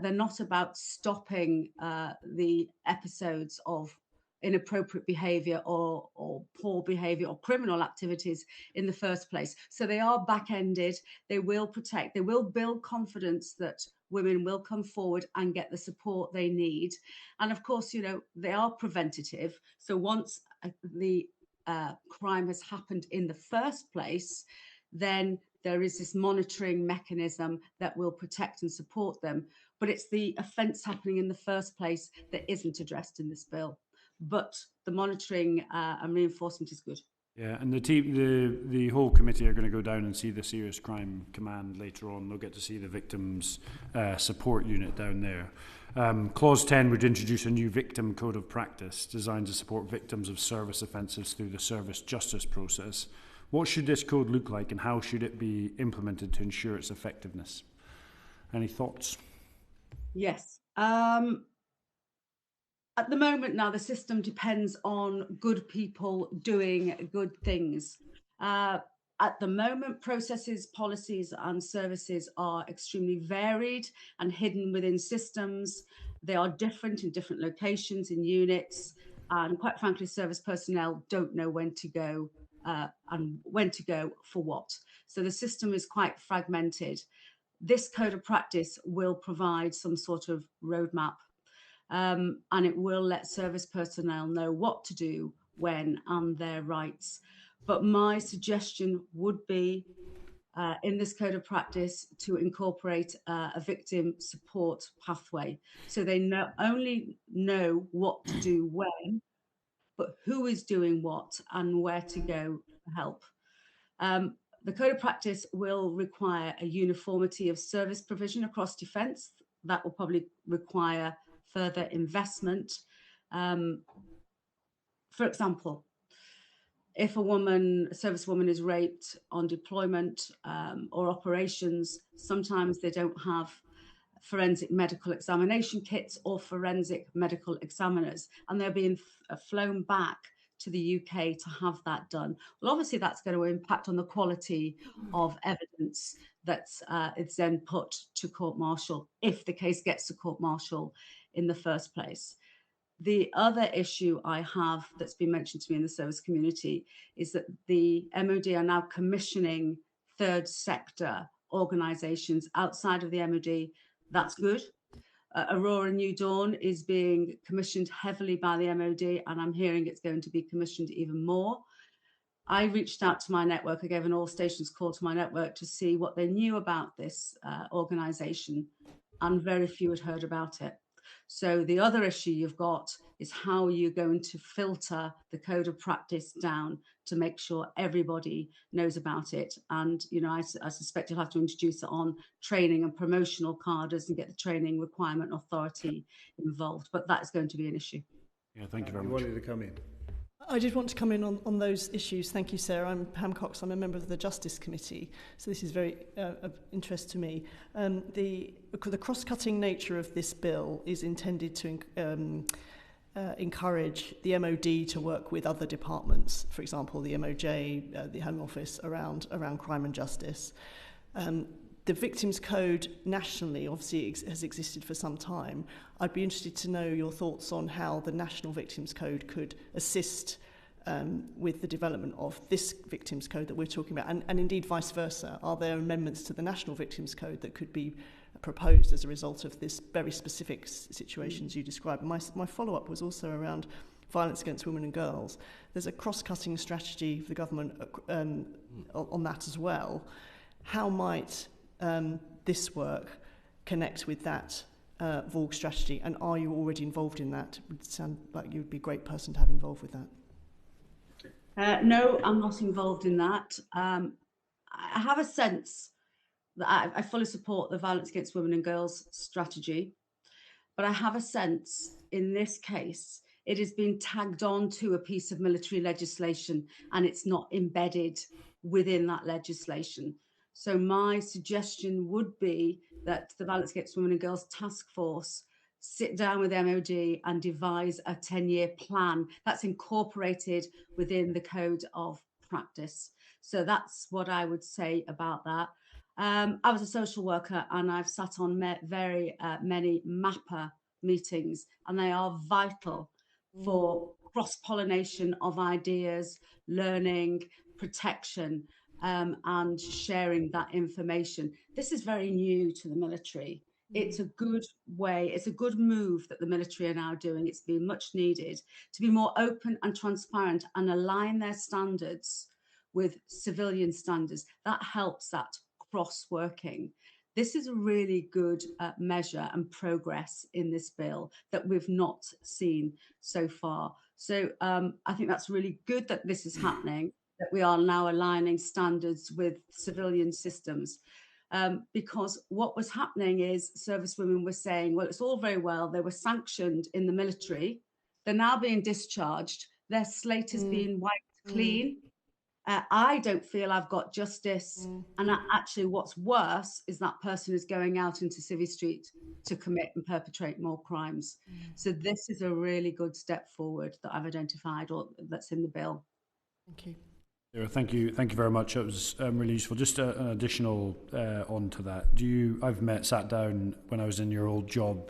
They're not about stopping the episodes of inappropriate behaviour or poor behaviour or criminal activities in the first place. So they are back-ended. They will protect. They will build confidence that women will come forward and get the support they need. And of course, they are preventative. So once the crime has happened in the first place, then there is this monitoring mechanism that will protect and support them. But it's the offence happening in the first place that isn't addressed in this bill. But the monitoring and reinforcement is good. Yeah, and the whole committee are going to go down and see the Serious Crime Command later on. They'll get to see the victims' support unit down there. Clause 10 would introduce a new victim code of practice designed to support victims of service offences through the service justice process. What should this code look like and how should it be implemented to ensure its effectiveness? Any thoughts? Yes. At the moment now, the system depends on good people doing good things. At the moment, processes, policies, and services are extremely varied and hidden within systems. They are different in different locations, in units, and quite frankly, service personnel don't know when to go and when to go for what. So the system is quite fragmented. This code of practice will provide some sort of roadmap, and it will let service personnel know what to do, when, and their rights. But my suggestion would be in this code of practice to incorporate a victim support pathway, so they not only know what to do when, but who is doing what and where to go for help. The code of practice will require a uniformity of service provision across defence. That will probably require further investment. For example, if a servicewoman is raped on deployment or operations, sometimes they don't have forensic medical examination kits or forensic medical examiners, and they're being flown back to the UK to have that done. Well, obviously that's going to impact on the quality of evidence that's it's then put to court-martial, if the case gets to court-martial in the first place. The other issue I have that's been mentioned to me in the service community is that the MOD are now commissioning third sector organisations outside of the MOD. That's good. Aurora New Dawn is being commissioned heavily by the MOD, and I'm hearing it's going to be commissioned even more. I reached out to my network. I gave an all stations call to my network to see what they knew about this organisation, and very few had heard about it. So the other issue you've got is how you're going to filter the code of practice down to make sure everybody knows about it. And, you know, I suspect you'll have to introduce it on training and promotional cadres and get the training requirement authority involved. But that's going to be an issue. Yeah, thank you very much. much. You wanted to come in. I did want to come in on those issues. Thank you, Sarah. I'm Pam Cox. I'm a member of the Justice Committee, so this is very of interest to me. The cross-cutting nature of this bill is intended to encourage the MOD to work with other departments, for example, the MOJ, the Home Office, around crime and justice. The Victims Code nationally obviously has existed for some time. I'd be interested to know your thoughts on how the National Victims Code could assist with the development of this Victims Code that we're talking about, and indeed vice versa. Are there amendments to the National Victims Code that could be proposed as a result of this very specific situations you described? My follow-up was also around violence against women and girls. There's a cross-cutting strategy for the government on that as well. How might this work connect with that VORG strategy, and are you already involved in that? It would sound like you would be a great person to have involved with that. No, I'm not involved in that. I have a sense that I fully support the violence against women and girls strategy, but I have a sense in this case it has been tagged on to a piece of military legislation and it's not embedded within that legislation. So my suggestion would be that the Violence Against Women and Girls Task Force sit down with MOD and devise a 10-year plan that's incorporated within the code of practice. So that's what I would say about that. I was a social worker and I've sat on very many MAPA meetings, and they are vital for cross-pollination of ideas, learning, protection, and sharing that information. This is very new to the military. It's a good way, it's a good move that the military are now doing. It's been much needed to be more open and transparent and align their standards with civilian standards. That helps that cross-working. This is a really good measure and progress in this bill that we've not seen so far. So I think that's really good that this is happening, that we are now aligning standards with civilian systems. Because what was happening is servicewomen were saying, well, it's all very well. They were sanctioned in the military. They're now being discharged. Their slate is being wiped clean. I don't feel I've got justice. And actually what's worse is that person is going out into Civvy Street to commit and perpetrate more crimes. So this is a really good step forward that I've identified, or that's in the bill. Thank you. Sarah, thank you very much. That was really useful. Just an additional on to that. I've sat down when I was in your old job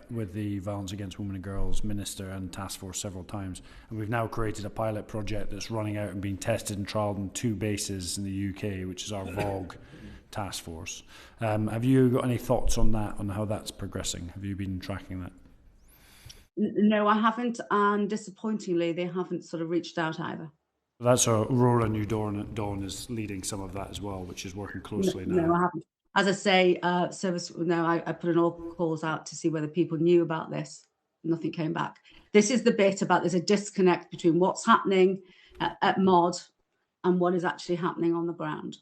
with the Violence Against Women and Girls Minister and Task Force several times, and we've now created a pilot project that's running out and being tested and trialled in 2 bases in the UK, which is our VOG task force. Have you got any thoughts on that, on how that's progressing? Have you been tracking that? No, I haven't, and disappointingly, they haven't sort of reached out either. That's Aurora New Dawn is leading some of that as well, which is working closely now. No, I haven't. As I say, I put an all calls out to see whether people knew about this. Nothing came back. This is the bit about there's a disconnect between what's happening at MOD and what is actually happening on the ground.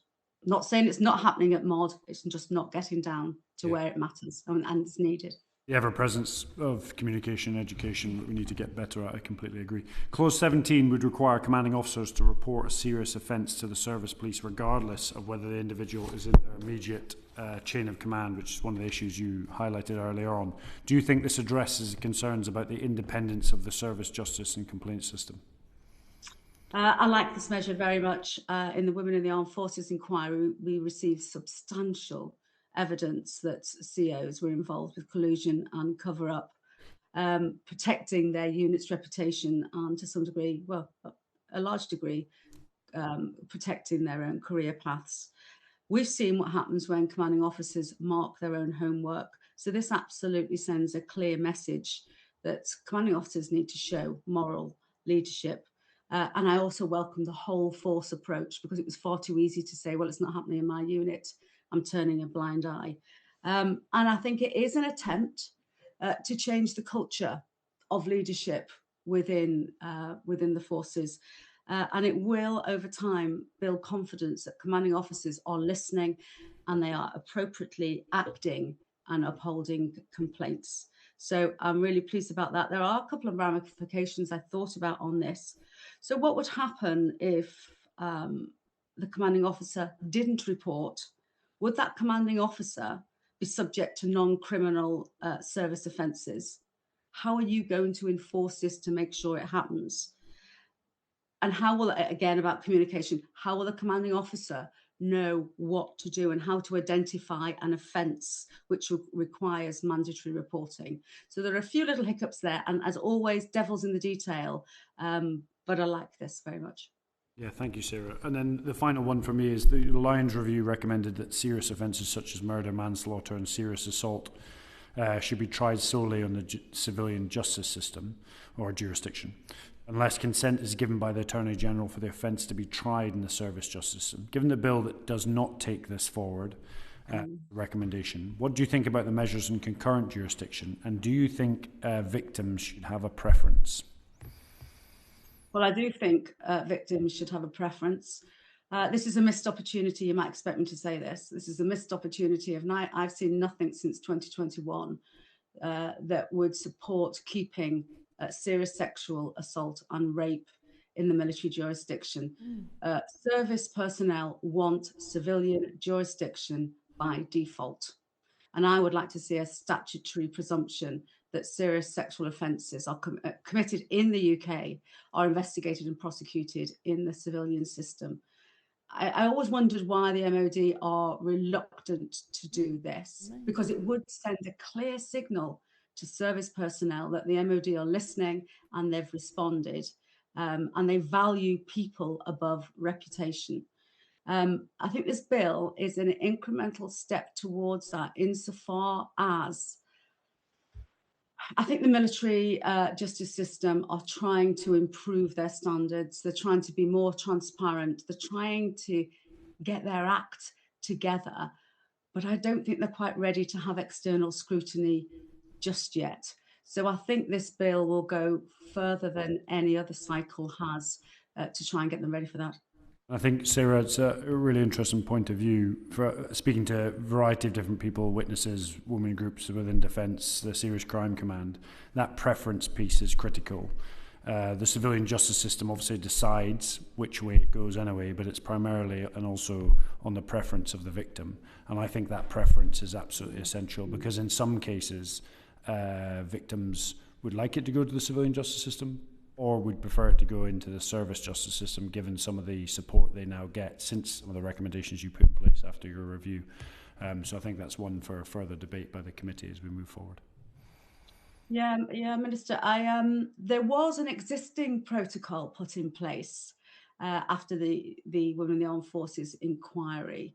Not saying it's not happening at MOD, it's just not getting down to where it matters and it's needed. The ever-presence of communication and education we need to get better at, I completely agree. Clause 17 would require commanding officers to report a serious offence to the service police regardless of whether the individual is in their immediate chain of command, which is one of the issues you highlighted earlier on. Do you think this addresses concerns about the independence of the service justice and complaints system? I like this measure very much. In the Women in the Armed Forces inquiry, we received substantial evidence that COs were involved with collusion and cover-up, protecting their unit's reputation and to some degree, well, a large degree, protecting their own career paths. We've seen what happens when commanding officers mark their own homework. So this absolutely sends a clear message that commanding officers need to show moral leadership. And I also welcome the whole force approach, because it was far too easy to say, well, it's not happening in my unit, I'm turning a blind eye. And I think it is an attempt to change the culture of leadership within the forces. And it will, over time, build confidence that commanding officers are listening and they are appropriately acting and upholding complaints. So I'm really pleased about that. There are a couple of ramifications I thought about on this. So what would happen if the commanding officer didn't report? Would that commanding officer be subject to non-criminal service offences? How are you going to enforce this to make sure it happens? And how will, again, about communication, how will the commanding officer know what to do and how to identify an offence which requires mandatory reporting? So there are a few little hiccups there, and as always, devil's in the detail, but I like this very much. Yeah, thank you, Sarah. And then the final one for me is the Lyons Review recommended that serious offences such as murder, manslaughter and serious assault should be tried solely on the civilian justice system or jurisdiction, unless consent is given by the Attorney General for the offence to be tried in the service justice system. Given the bill that does not take this forward, recommendation, what do you think about the measures in concurrent jurisdiction, and do you think victims should have a preference? Well, I do think victims should have a preference. This is a missed opportunity. You might expect me to say this. This is a missed opportunity. I've seen nothing since 2021 that would support keeping serious sexual assault and rape in the military jurisdiction. Service personnel want civilian jurisdiction by default. And I would like to see a statutory presumption that serious sexual offences are committed in the UK are investigated and prosecuted in the civilian system. I always wondered why the MOD are reluctant to do this, because it would send a clear signal to service personnel that the MOD are listening and they've responded, and they value people above reputation. I think this bill is an incremental step towards that, insofar as I think the military justice system are trying to improve their standards. They're trying to be more transparent. They're trying to get their act together. But I don't think they're quite ready to have external scrutiny just yet. So I think this bill will go further than any other cycle has to try and get them ready for that. I think, Sarah, it's a really interesting point of view. For speaking to a variety of different people, witnesses, women groups within Defence, the Serious Crime Command, that preference piece is critical. The civilian justice system obviously decides which way it goes anyway, but it's primarily and also on the preference of the victim. And I think that preference is absolutely essential, because in some cases, victims would like it to go to the civilian justice system, or would prefer it to go into the service justice system, given some of the support they now get since some of the recommendations you put in place after your review. So I think that's one for further debate by the committee as we move forward. Yeah, Minister. There was an existing protocol put in place after the Women in the Armed Forces inquiry.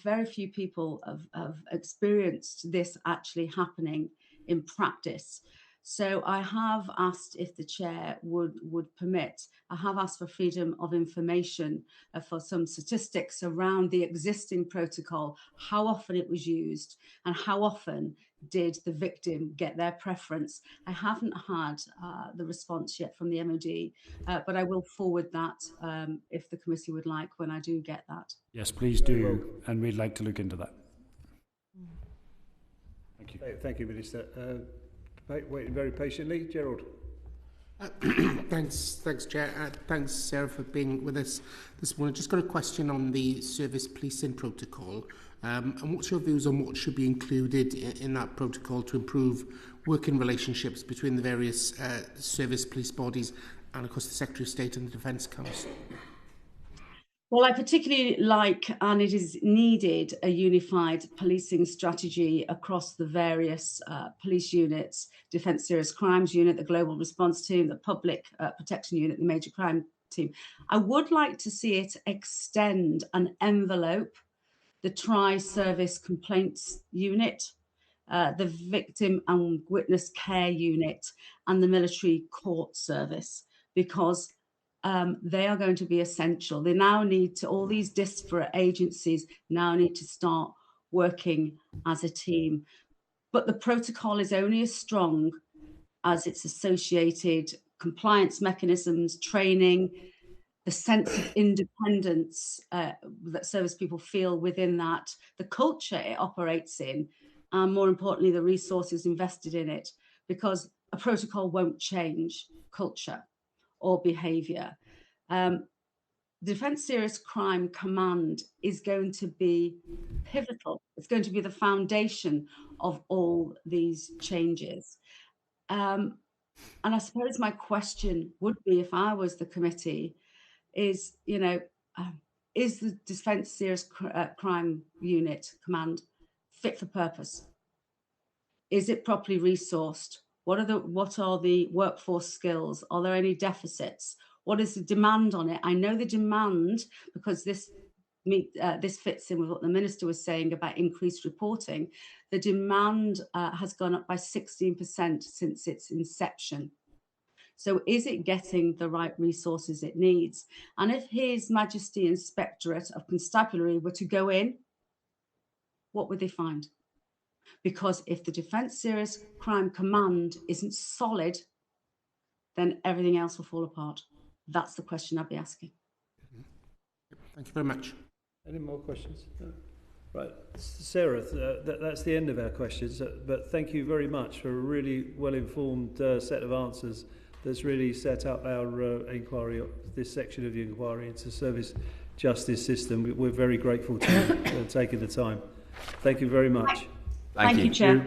Very few people have experienced this actually happening in practice. So I have asked if the chair would permit. I have asked for freedom of information for some statistics around the existing protocol, how often it was used, and how often did the victim get their preference. I haven't had the response yet from the MOD, but I will forward that if the committee would like when I do get that. Yes, please do, and we'd like to look into that. Thank you. Thank you, Minister. Waiting very patiently. Gerald. Thanks, Chair. Thanks, Sarah, for being with us this morning. Just got a question on the service policing protocol. And what's your views on what should be included in that protocol to improve working relationships between the various service police bodies and, of course, the Secretary of State and the Defence Council? Well, I particularly like, and it is needed, a unified policing strategy across the various police units, Defence Serious Crimes Unit, the Global Response Team, the Public Protection Unit, the Major Crime Team. I would like to see it extend and envelope the Tri-Service Complaints Unit, the Victim and Witness Care Unit, and the Military Court Service, because they are going to be essential. They now need to, all these disparate agencies now need to start working as a team. But the protocol is only as strong as its associated compliance mechanisms, training, the sense of independence that service people feel within that, the culture it operates in, and more importantly, the resources invested in it, because a protocol won't change culture or behaviour. Defence Serious Crime Command is going to be pivotal. It's going to be the foundation of all these changes. And I suppose my question would be, if I was the committee, is, is the Defence Serious Crime Unit Command fit for purpose? Is it properly resourced? What are the workforce skills? Are there any deficits? What is the demand on it? I know the demand, because this fits in with what the Minister was saying about increased reporting. The demand has gone up by 16% since its inception. So is it getting the right resources it needs? And if His Majesty Inspectorate of Constabulary were to go in, what would they find? Because if the Defence Serious Crime Command isn't solid, then everything else will fall apart. That's the question I'd be asking. Thank you very much. Any more questions? No. Right, Sarah, that's the end of our questions, but thank you very much for a really well-informed set of answers that's really set up our inquiry, this section of the inquiry into service justice system. We're very grateful to you for taking the time. Thank you very much. Thank you, Chair.